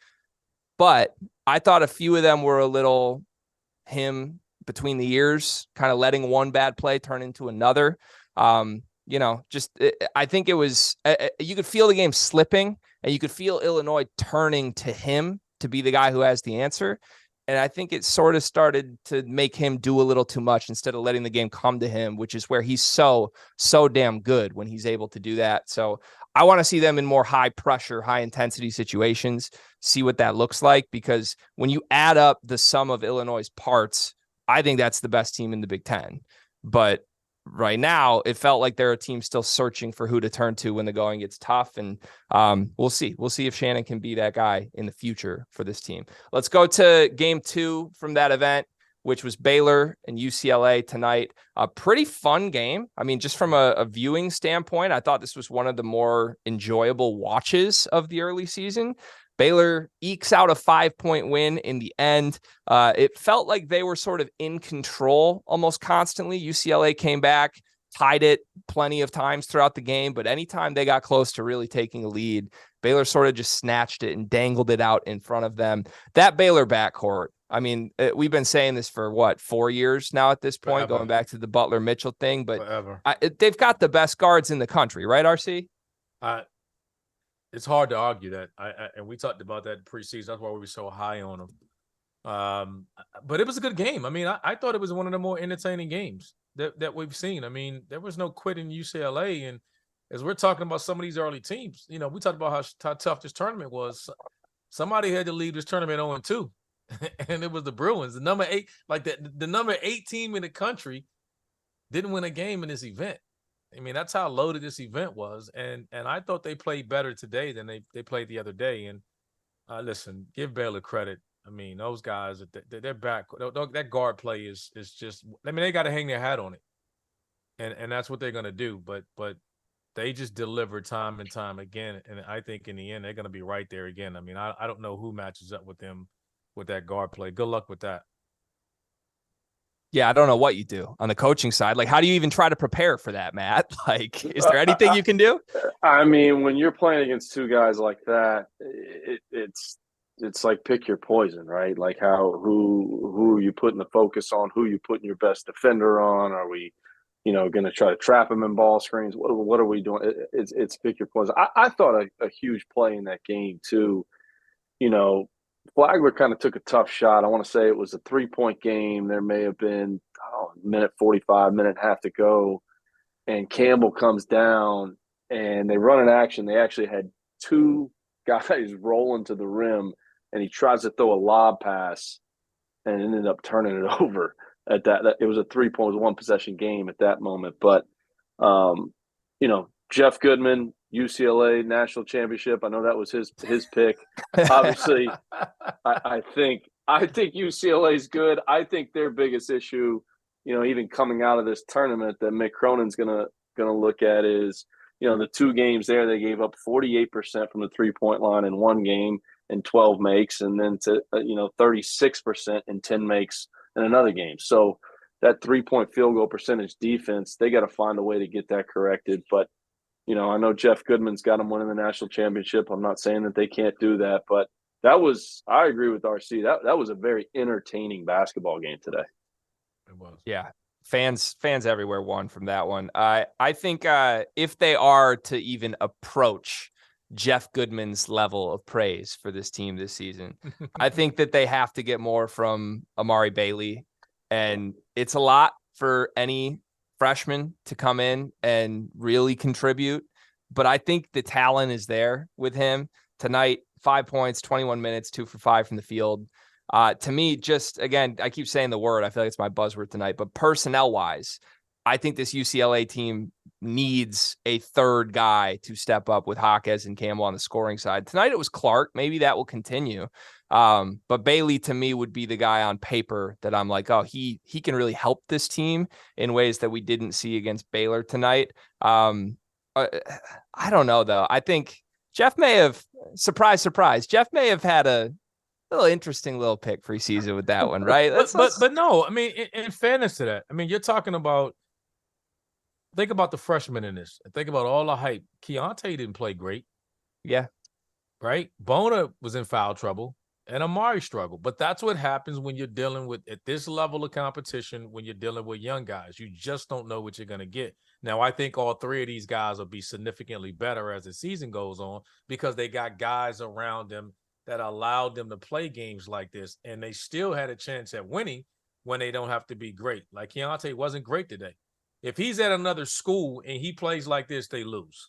But I thought a few of them were a little him between the ears, kind of letting one bad play turn into another. I think it was, you could feel the game slipping and you could feel Illinois turning to him to be the guy who has the answer. And I think it sort of started to make him do a little too much instead of letting the game come to him, which is where he's so damn good when he's able to do that. So I want to see them in more high pressure, high intensity situations, see what that looks like, because when you add up the sum of Illinois' parts I think that's the best team in the Big Ten. But right now, it felt like they're a team still searching for who to turn to when the going gets tough. And we'll see. We'll see if Shannon can be that guy in the future for this team. Let's go to game 2 from that event, which was Baylor and UCLA tonight. A pretty fun game. I mean, just from a viewing standpoint, I thought this was one of the more enjoyable watches of the early season. Baylor ekes out a 5-point win in the end. It felt like they were sort of in control almost constantly. UCLA came back, tied it plenty of times throughout the game, but anytime they got close to really taking a lead, Baylor sort of just snatched it and dangled it out in front of them. That Baylor backcourt, I mean, we've been saying this for 4 years now at this point, going back to the Butler-Mitchell thing, but they've got the best guards in the country, right, RC? It's hard to argue that. And we talked about that in preseason. That's why we were so high on them. But it was a good game. I mean, I thought it was one of the more entertaining games that we've seen. I mean, there was no quitting UCLA. And as we're talking about some of these early teams, we talked about how tough this tournament was. Somebody had to leave this tournament 0-2. And it was the Bruins. The number 8, like the number 8 team in the country didn't win a game in this event. I mean, that's how loaded this event was. And I thought they played better today than they played the other day. And listen, give Baylor credit. I mean, those guys, they're back. That guard play is just, I mean, they got to hang their hat on it. And that's what they're going to do. But they just deliver time and time again. And I think in the end, they're going to be right there again. I mean, I don't know who matches up with them with that guard play. Good luck with that. Yeah, I don't know what you do on the coaching side. Like, how do you even try to prepare for that, Matt? Like, is there anything you can do? I mean, when you're playing against 2 guys like that, it's like pick your poison, right? Like who are you putting the focus on? Who are you putting your best defender on? Are we, going to try to trap him in ball screens? What are we doing? It's pick your poison. I thought a huge play in that game too. Flagler kind of took a tough shot. I want to say it was a 3-point game. There may have been, minute 45, minute and a half to go. And Campbell comes down and they run an action. They actually had 2 guys rolling to the rim and he tries to throw a lob pass and ended up turning it over at that. It was a 3-point, 1-possession game at that moment. But, Jeff Goodman, UCLA national championship. I know that was his pick. Obviously, I think UCLA is good. I think their biggest issue, even coming out of this tournament that Mick Cronin's gonna look at is, the 2 games there they gave up 48% from the 3-point line in one game and 12 makes, and then to 36% and 10 makes in another game. So that 3-point field goal percentage defense, they got to find a way to get that corrected. But I know Jeff Goodman's got them winning the national championship. I'm not saying that they can't do that, but I agree with RC. That was a very entertaining basketball game today. It was. Yeah. Fans everywhere won from that one. I think if they are to even approach Jeff Goodman's level of praise for this team this season, I think that they have to get more from Amari Bailey. And it's a lot for any freshman to come in and really contribute. But I think the talent is there with him tonight. 5 points, 21 minutes, 2 for 5 from the field. To me, just again, I keep saying the word, I feel like it's my buzzword tonight, but personnel wise, I think this UCLA team needs a third guy to step up with Jaquez and Campbell on the scoring side. Tonight it was Clark. Maybe that will continue. But Bailey to me would be the guy on paper that I'm like, oh, he can really help this team in ways that we didn't see against Baylor tonight. I don't know though. I think Jeff may have, surprise, Jeff may have had a little interesting little pick preseason with that one, right? But no, I mean, in fairness to that, I mean, you're talking about, think about the freshmen in this. Think about all the hype. Keontae didn't play great. Yeah. Right? Bona was in foul trouble and Amari struggled. But that's what happens when you're dealing with, at this level of competition, when you're dealing with young guys. You just don't know what you're going to get. Now, I think all 3 of these guys will be significantly better as the season goes on because they got guys around them that allowed them to play games like this. And they still had a chance at winning when they don't have to be great. Like Keontae wasn't great today. If he's at another school and he plays like this, they lose.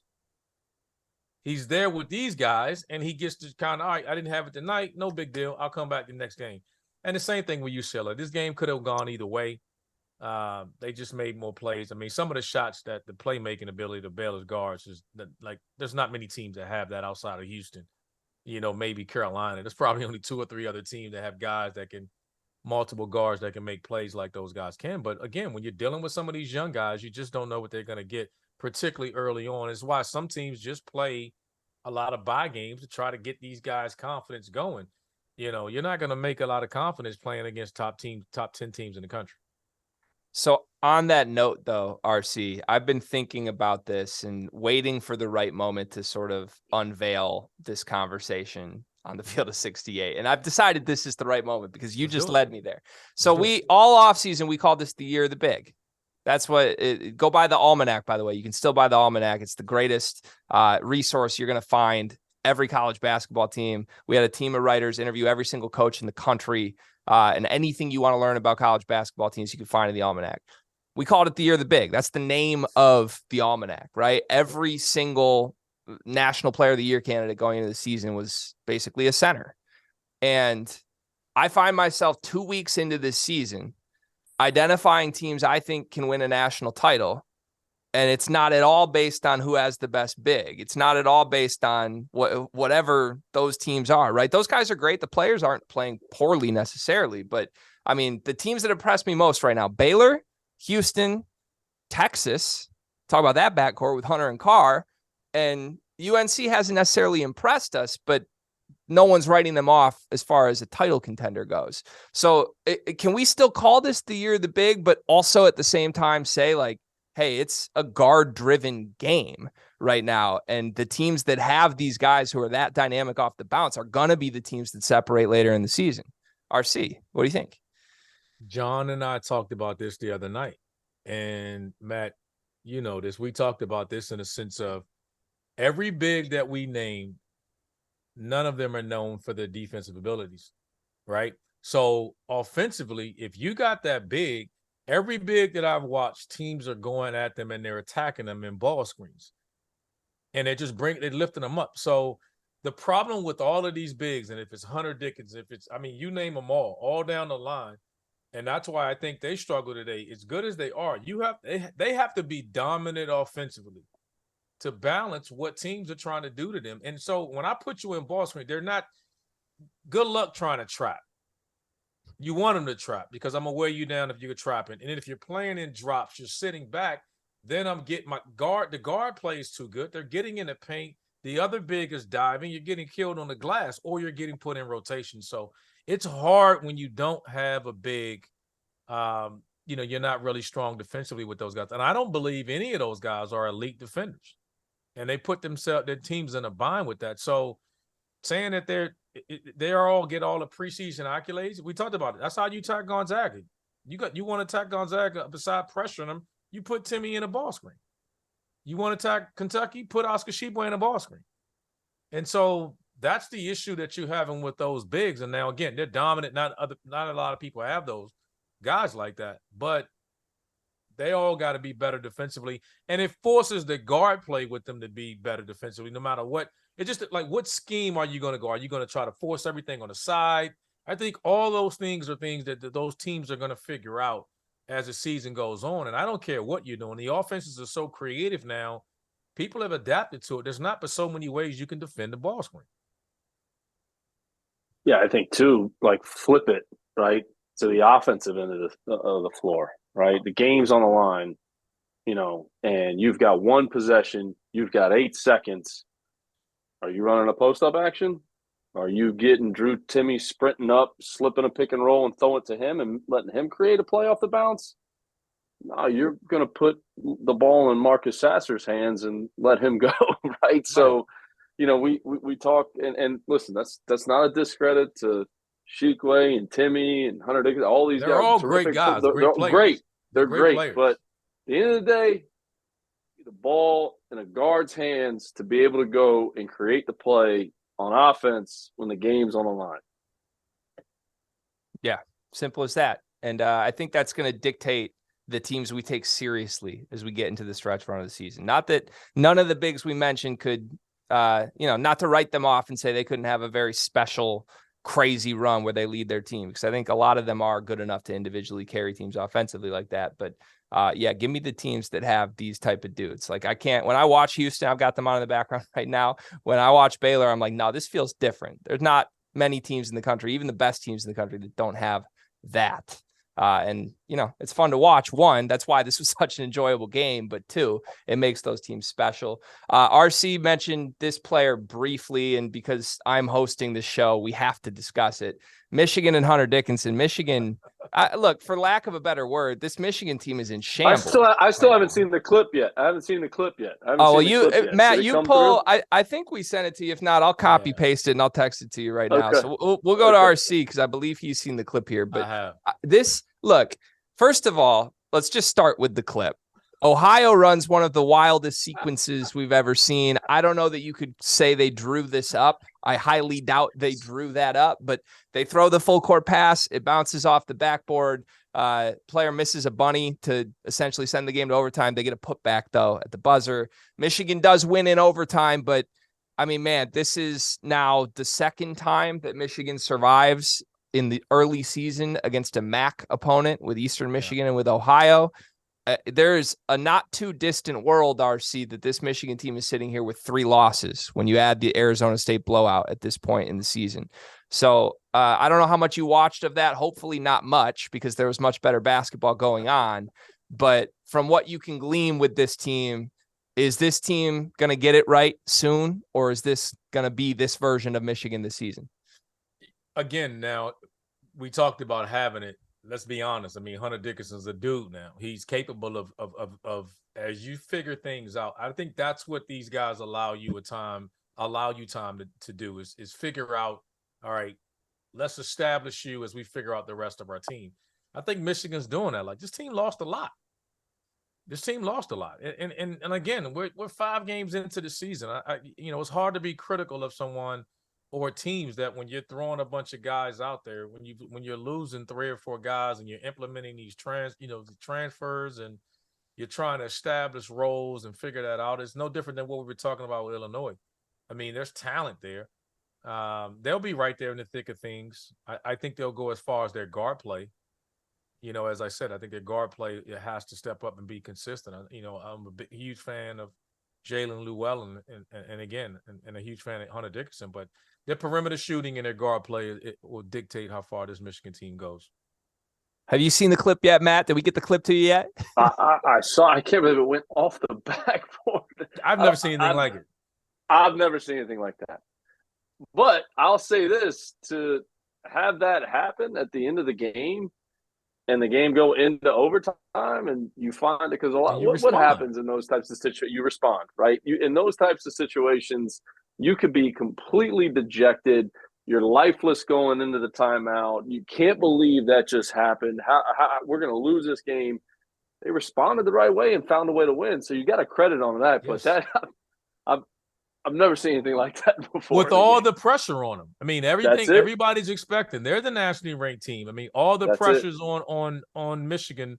He's there with these guys, and he gets to kind of, all right, I didn't have it tonight. No big deal. I'll come back the next game. And the same thing with UCLA. This game could have gone either way. They just made more plays. I mean, some of the shots that the playmaking ability of Baylor's guards is like there's not many teams that have that outside of Houston. Maybe Carolina. There's probably only 2 or 3 other teams that have guys that can multiple guards that can make plays like those guys can. But again, when you're dealing with some of these young guys, you just don't know what they're going to get, particularly early on. It's why some teams just play a lot of bye games to try to get these guys' confidence going. You're not going to make a lot of confidence playing against top 10 teams in the country. So on that note, though, RC, I've been thinking about this and waiting for the right moment to sort of unveil this conversation on the field of 68. And I've decided this is the right moment because you just led me there. So all offseason, we call this the year of the big. That's what go buy the almanac, by the way. You can still buy the almanac. It's the greatest resource you're going to find. Every college basketball team. We had a team of writers interview every single coach in the country. And anything you want to learn about college basketball teams, you can find in the almanac. We called it the year of the big. That's the name of the almanac, right? Every single national player of the year candidate going into the season was basically a center. And I find myself 2 weeks into this season identifying teams I think can win a national title. And it's not at all based on who has the best big. It's not at all based on whatever those teams are, right? Those guys are great. The players aren't playing poorly necessarily. But, I mean, the teams that impress me most right now, Baylor, Houston, Texas, talk about that backcourt with Hunter and Carr. And UNC hasn't necessarily impressed us, but no one's writing them off as far as a title contender goes. So can we still call this the year of the big, but also at the same time say, like, hey, it's a guard-driven game right now, and the teams that have these guys who are that dynamic off the bounce are going to be the teams that separate later in the season. RC, what do you think? John and I talked about this the other night, and Matt, you know this. We talked about this in a sense of every big that we named, none of them are known for their defensive abilities, right? So offensively, if you got that big, every big that I've watched, teams are going at them and they're attacking them in ball screens. And they're lifting them up. So the problem with all of these bigs, and if it's Hunter Dickinson, you name them all down the line. And that's why I think they struggle today. As good as they are, they have to be dominant offensively to balance what teams are trying to do to them. And so when I put you in ball screen, they're not good luck trying to trap. You want them to trap because I'm gonna wear you down if you're trapping. And then if you're playing in drops, you're sitting back, then I'm getting my guard. The guard plays too good. They're getting in the paint. The other big is diving. You're getting killed on the glass or you're getting put in rotation. So it's hard when you don't have a big, you're not really strong defensively with those guys. And I don't believe any of those guys are elite defenders. And they put their teams in a bind with that. So saying that they all get all the preseason accolades. We talked about it. That's how you attack Gonzaga. You want to attack Gonzaga beside pressuring them, you put Timmy in a ball screen. You want to attack Kentucky, put Oscar Tshiebwe in a ball screen. And so that's the issue that you're having with those bigs. And now again, they're dominant. Not a lot of people have those guys like that, but they all got to be better defensively. And it forces the guard play with them to be better defensively, no matter what. It's just like, what scheme are you going to go? Are you going to try to force everything on the side? I think all those things are things that those teams are going to figure out as the season goes on. And I don't care what you're doing. The offenses are so creative now. People have adapted to it. There's not but so many ways you can defend the ball screen. Yeah, I think too, like flip it, right, to the offensive end of the floor, right? The game's on the line, and you've got one possession, you've got 8 seconds. Are you running a post-up action? Are you getting Drew Timme sprinting up, slipping a pick and roll and throwing it to him and letting him create a play off the bounce? No, you're going to put the ball in Marcus Sasser's hands and let him go, right? So, we talk and listen, that's not a discredit to Tshiebwe and Timme and Hunter Dickinson. All these guys are all terrific. Great guys. They're great. They're great. Players. But at the end of the day, the ball in a guard's hands to be able to go and create the play on offense when the game's on the line. Yeah, simple as that. And I think that's going to dictate the teams we take seriously as we get into the stretch run of the season. Not that none of the bigs we mentioned could, not to write them off and say they couldn't have a very special crazy run where they lead their team, because I think a lot of them are good enough to individually carry teams offensively like that. But yeah, give me the teams that have these type of dudes. Like when I watch Houston, I've got them on in the background right now. When I watch Baylor, I'm like, no, this feels different. There's not many teams in the country, even the best teams in the country, that don't have that. And, it's fun to watch. One, that's why this was such an enjoyable game. But two, it makes those teams special. RC mentioned this player briefly, and because I'm hosting the show, we have to discuss it. Michigan and Hunter Dickinson. Michigan, look, for lack of a better word, this Michigan team is in shambles. I still haven't seen the clip yet. I haven't seen the clip yet. Matt, you pull. I think we sent it to you. If not, I'll copy paste it and I'll text it to you right now. So we'll go to RC, because I believe he's seen the clip here. But look, first of all, let's just start with the clip. Ohio runs one of the wildest sequences we've ever seen. I don't know that you could say they drew this up. I highly doubt they drew that up, but they throw the full court pass. It bounces off the backboard. Player misses a bunny to essentially send the game to overtime. They get a putback, though, at the buzzer. Michigan does win in overtime, but I mean, man, this is now the second time that Michigan survives in the early season against a MAC opponent, with Eastern Michigan and with Ohio. There's a not too distant world, RC, that this Michigan team is sitting here with 3 losses when you add the Arizona State blowout at this point in the season. So I don't know how much you watched of that. Hopefully not much, because there was much better basketball going on. But from what you can glean with this team, is this team going to get it right soon, or is this going to be this version of Michigan this season? Again, now, we talked about having it. Let's be honest. I mean, Hunter Dickinson's a dude now. He's capable of as you figure things out. I think that's what these guys allow you time to do is figure out, all right, let's establish you as we figure out the rest of our team. I think Michigan's doing that. Like, this team lost a lot. And again, we're 5 games into the season. It's hard to be critical of someone or teams that when you're throwing a bunch of guys out there, when you're losing 3 or 4 guys and you're implementing these transfers, and you're trying to establish roles and figure that out, it's no different than what we were talking about with Illinois. I mean, there's talent there. They'll be right there in the thick of things. I think they'll go as far as their guard play. As I said, I think their guard play, it has to step up and be consistent. I'm a huge fan of Jalen Llewellyn and again, a huge fan of Hunter Dickinson, but their perimeter shooting and their guard play, it will dictate how far this Michigan team goes. Have you seen the clip yet, Matt? Did we get the clip to you yet? I saw. I can't believe it went off the backboard. I've never seen anything like it. I've never seen anything like that. But I'll say this, to have that happen at the end of the game, and the game go into overtime, and you find it, because a lot. What happens in those types of situations? You respond, right? In those types of situations, you could be completely dejected. You're lifeless going into the timeout. You can't believe that just happened. How we're going to lose this game? They responded the right way and found a way to win. So you got to credit on that. Yes. But that I've never seen anything like that before. With all the pressure on them. I mean, everybody's expecting. They're the nationally ranked team. I mean, all the pressure's on Michigan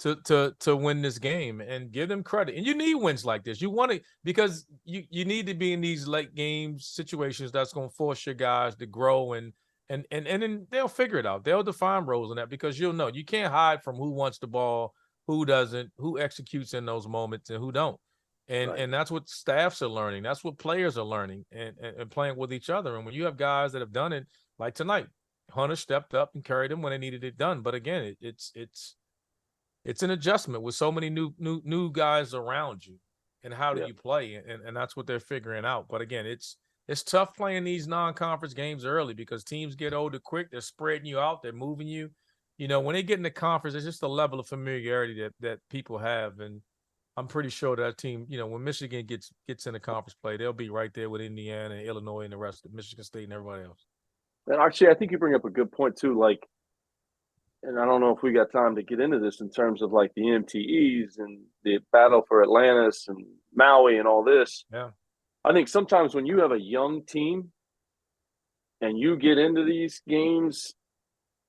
to win this game, and give them credit. And you need wins like this. You want it because you need to be in these late game situations that's going to force your guys to grow, and then they'll figure it out. They'll define roles in that, because you'll know you can't hide from who wants the ball, who doesn't, who executes in those moments, and who don't. And that's what staffs are learning. That's what players are learning and playing with each other. And when you have guys that have done it, like tonight, Hunter stepped up and carried them when they needed it done. But again, it's an adjustment with so many new guys around you. And how do you play? And that's what they're figuring out. But again, it's tough playing these non-conference games early, because teams get older quick. They're spreading you out. They're moving you. When they get in the conference, it's just a level of familiarity that people have. And I'm pretty sure that team, when Michigan gets in the conference play, they'll be right there with Indiana and Illinois and the rest of Michigan State and everybody else. And actually, I think you bring up a good point too. Like, and I don't know if we got time to get into this in terms of like the MTEs and the battle for Atlantis and Maui and all this. Yeah. I think sometimes when you have a young team and you get into these games,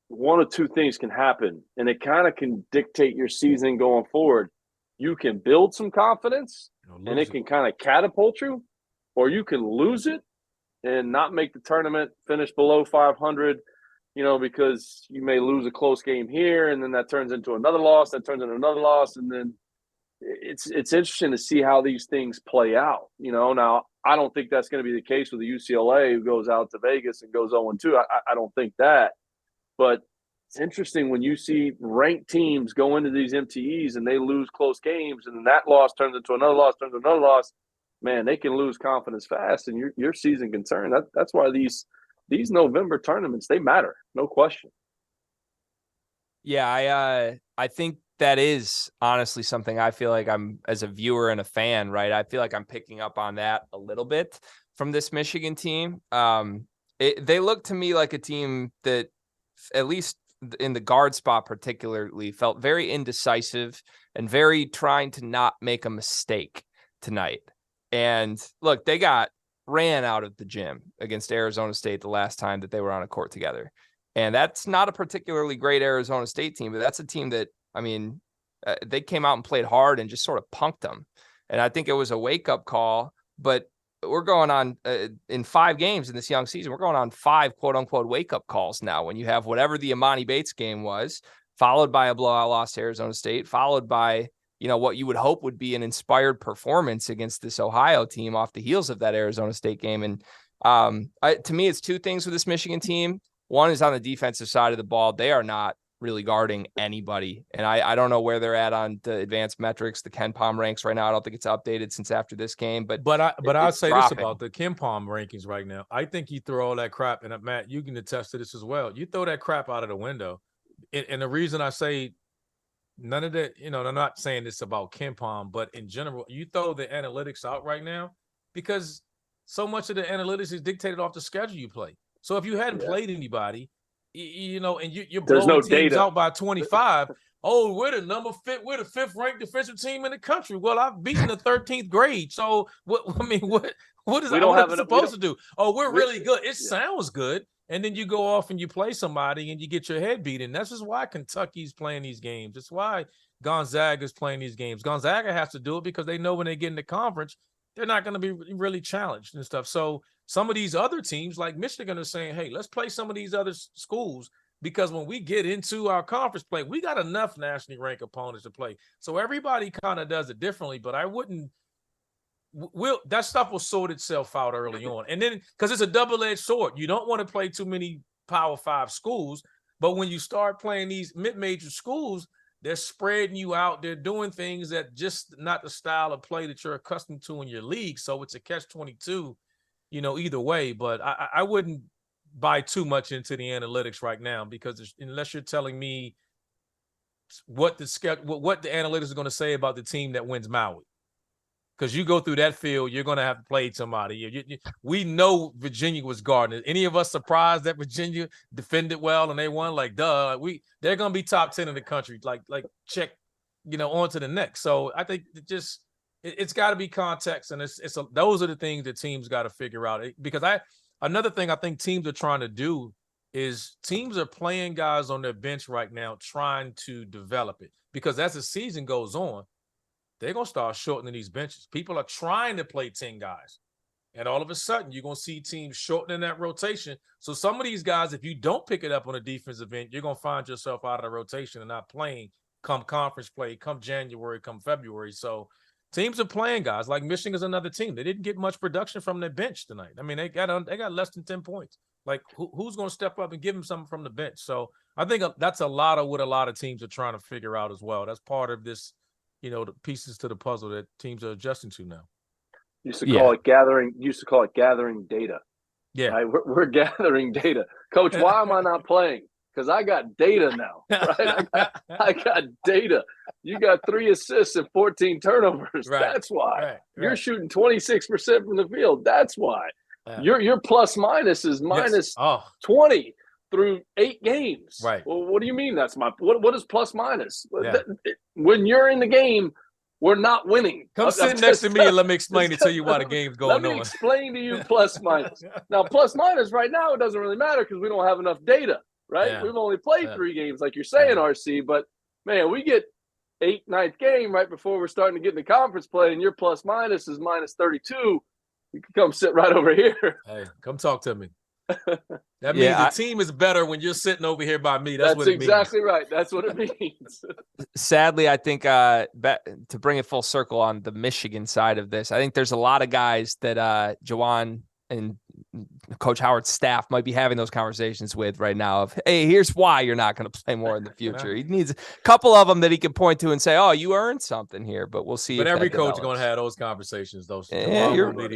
one of two things can happen, and it kind of can dictate your season going forward. You can build some confidence, and it can kind of catapult you, or you can lose it, and not make the tournament, finish below 500, because you may lose a close game here, and then that turns into another loss, and then it's interesting to see how these things play out. Now I don't think that's going to be the case with the UCLA who goes out to Vegas and goes 0-2. I don't think that, but it's interesting when you see ranked teams go into these MTEs and they lose close games, and then that loss turns into another loss, Man, they can lose confidence fast, and your season can turn. That's why these November tournaments, they matter, no question. Yeah, I think that is honestly something I feel like I'm, as a viewer and a fan, right? I feel like I'm picking up on that a little bit from this Michigan team. They look to me like a team that, at least in the guard spot particularly, felt very indecisive and very trying to not make a mistake tonight. And look, they got ran out of the gym against Arizona State the last time that they were on a court together. And that's not a particularly great Arizona State team, but that's a team that, they came out and played hard and just sort of punked them. And I think it was a wake-up call, but we're going on in 5 games in this young season. We're going on 5 quote-unquote wake-up calls now when you have whatever the Imani Bates game was, followed by a blowout loss to Arizona State, followed by what you would hope would be an inspired performance against this Ohio team off the heels of that Arizona State game. And to me, it's 2 things with this Michigan team. One is on the defensive side of the ball. They are not really guarding anybody. And I don't know where they're at on the advanced metrics, the Ken Pom ranks right now. I don't think it's updated since after this game. But I'll say dropping. this about the Ken Pom rankings right now. I think you throw all that crap, and Matt, you can attest to this as well. You throw that crap out of the window. And the reason I say none of that, I'm not saying this about Ken Pom, but in general, you throw the analytics out right now because so much of the analytics is dictated off the schedule you play. So if you hadn't played anybody, and you're blowing teams data out by 25, we're the 5th ranked defensive team in the country. Well, I've beaten the 13th grade. So what is it supposed to do? We're really good. It sounds good. And then you go off and you play somebody and you get your head beaten. That's just why Kentucky's playing these games. That's why Gonzaga's playing these games. Gonzaga has to do it because they know when they get in the conference, they're not going to be really challenged and stuff. So some of these other teams like Michigan are saying, hey, let's play some of these other schools because when we get into our conference play, we got enough nationally ranked opponents to play. So everybody kind of does it differently, but I wouldn't – that stuff will sort itself out early on. And then because it's a double-edged sword. You don't want to play too many Power 5 schools, but when you start playing these mid-major schools, they're spreading you out. They're doing things that just not the style of play that you're accustomed to in your league. So it's a catch-22, either way. But I wouldn't buy too much into the analytics right now because unless you're telling me what the analytics are going to say about the team that wins Maui. Because you go through that field, you're going to have to play somebody. We know Virginia was guarding it. Any of us surprised that Virginia defended well and they won? Like, duh. They're going to be top 10 in the country. Like check, on to the next. So I think it's got to be context, and those are the things that teams got to figure out. Because another thing I think teams are trying to do is teams are playing guys on their bench right now, trying to develop it. Because as the season goes on, they're going to start shortening these benches. People are trying to play 10 guys. And all of a sudden, you're going to see teams shortening that rotation. So some of these guys, if you don't pick it up on a defensive end, you're going to find yourself out of the rotation and not playing come conference play, come January, come February. So teams are playing guys. Like Michigan is another team. They didn't get much production from their bench tonight. They got less than 10 points. Like, who's going to step up and give them something from the bench? So I think that's a lot of what a lot of teams are trying to figure out as well. That's part of this, the pieces to the puzzle that teams are adjusting to now. Used to call it gathering data. Yeah. Right? We're gathering data. Coach, why am I not playing? Because I got data now. Right? I got data. You got 3 assists and 14 turnovers. Right. That's why. Right. You're shooting 26% from the field. That's why. Your plus minus is minus 20 through 8 games. Right. Well, what do you mean that's what is plus minus? Yeah. When you're in the game, we're not winning. Come sit next to me and let me explain it to you why the game's going on. Let me explain to you plus minus. Now, plus minus right now, it doesn't really matter because we don't have enough data, right? Yeah. We've only played 3 games, like you're saying, RC. But, man, we get 8th, 9th game right before we're starting to get into conference play, and your plus minus is minus 32. You can come sit right over here. Hey, come talk to me. That means the team is better when you're sitting over here by me. That's what it exactly means. Right. That's what it means. Sadly, I think to bring it full circle on the Michigan side of this, I think there's a lot of guys that Jawan and Coach Howard's staff might be having those conversations with right now of, hey, here's why you're not going to play more in the future. He needs a couple of them that he can point to and say, oh, you earned something here, but we'll see. But every coach is going to have those conversations, though. So you're right.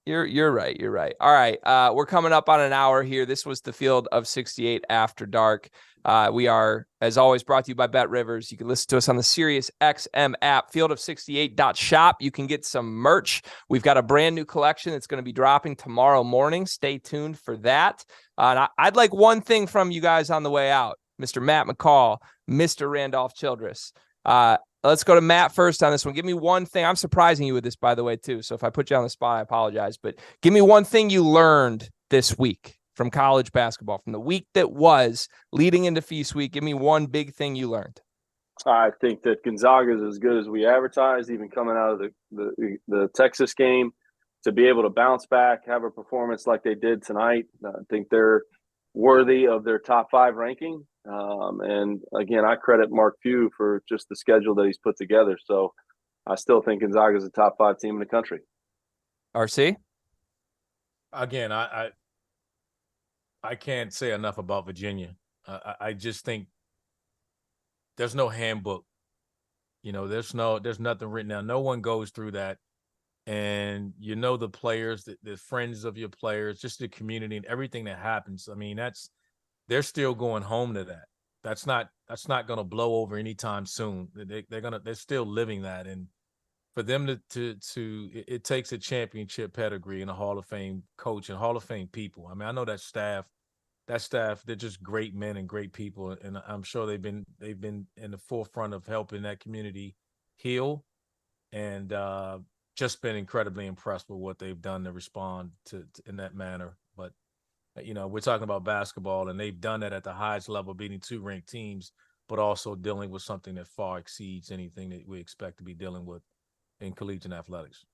You're right. You're right. All right. We're coming up on an hour here. This was the Field of 68 After Dark. We are, as always, brought to you by Bet Rivers. You can listen to us on the Sirius XM app, fieldof68.shop. You can get some merch. We've got a brand new collection that's going to be dropping tomorrow morning. Stay tuned for that. And I'd like one thing from you guys on the way out, Mr. Matt McCall, Mr. Randolph Childress. Let's go to Matt first on this one. Give me one thing. I'm surprising you with this, by the way, too. So if I put you on the spot, I apologize. But give me one thing you learned this week from college basketball, from the week that was leading into Feast Week. Give me one big thing you learned. I think that Gonzaga is as good as we advertised, even coming out of the Texas game, to be able to bounce back, have a performance like they did tonight. I think they're worthy of their top 5 ranking. And again, I credit Mark Few for just the schedule that he's put together. So I still think Gonzaga is a top 5 team in the country. RC? Again, I can't say enough about Virginia. I just think there's no handbook. You know, there's nothing written down. No one goes through that. And you know the players, the friends of your players, just the community and everything that happens. I mean, they're still going home to that. That's not going to blow over anytime soon. They're still living that. And for them it takes a championship pedigree and a Hall of Fame coach and Hall of Fame people. I mean, I know that staff, they're just great men and great people. And I'm sure they've been in the forefront of helping that community heal, and just been incredibly impressed with what they've done to respond to in that manner. But, you know, we're talking about basketball, and they've done that at the highest level, beating 2 ranked teams, but also dealing with something that far exceeds anything that we expect to be dealing with in collegiate athletics.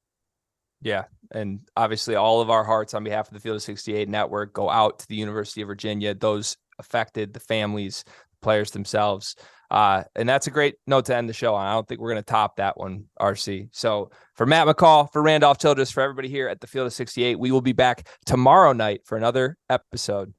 Yeah, and obviously all of our hearts on behalf of the Field of 68 Network go out to the University of Virginia, those affected, the families, the players themselves. And that's a great note to end the show on. I don't think we're going to top that one, RC. So for Matt McCall, for Randolph Childress, for everybody here at the Field of 68, we will be back tomorrow night for another episode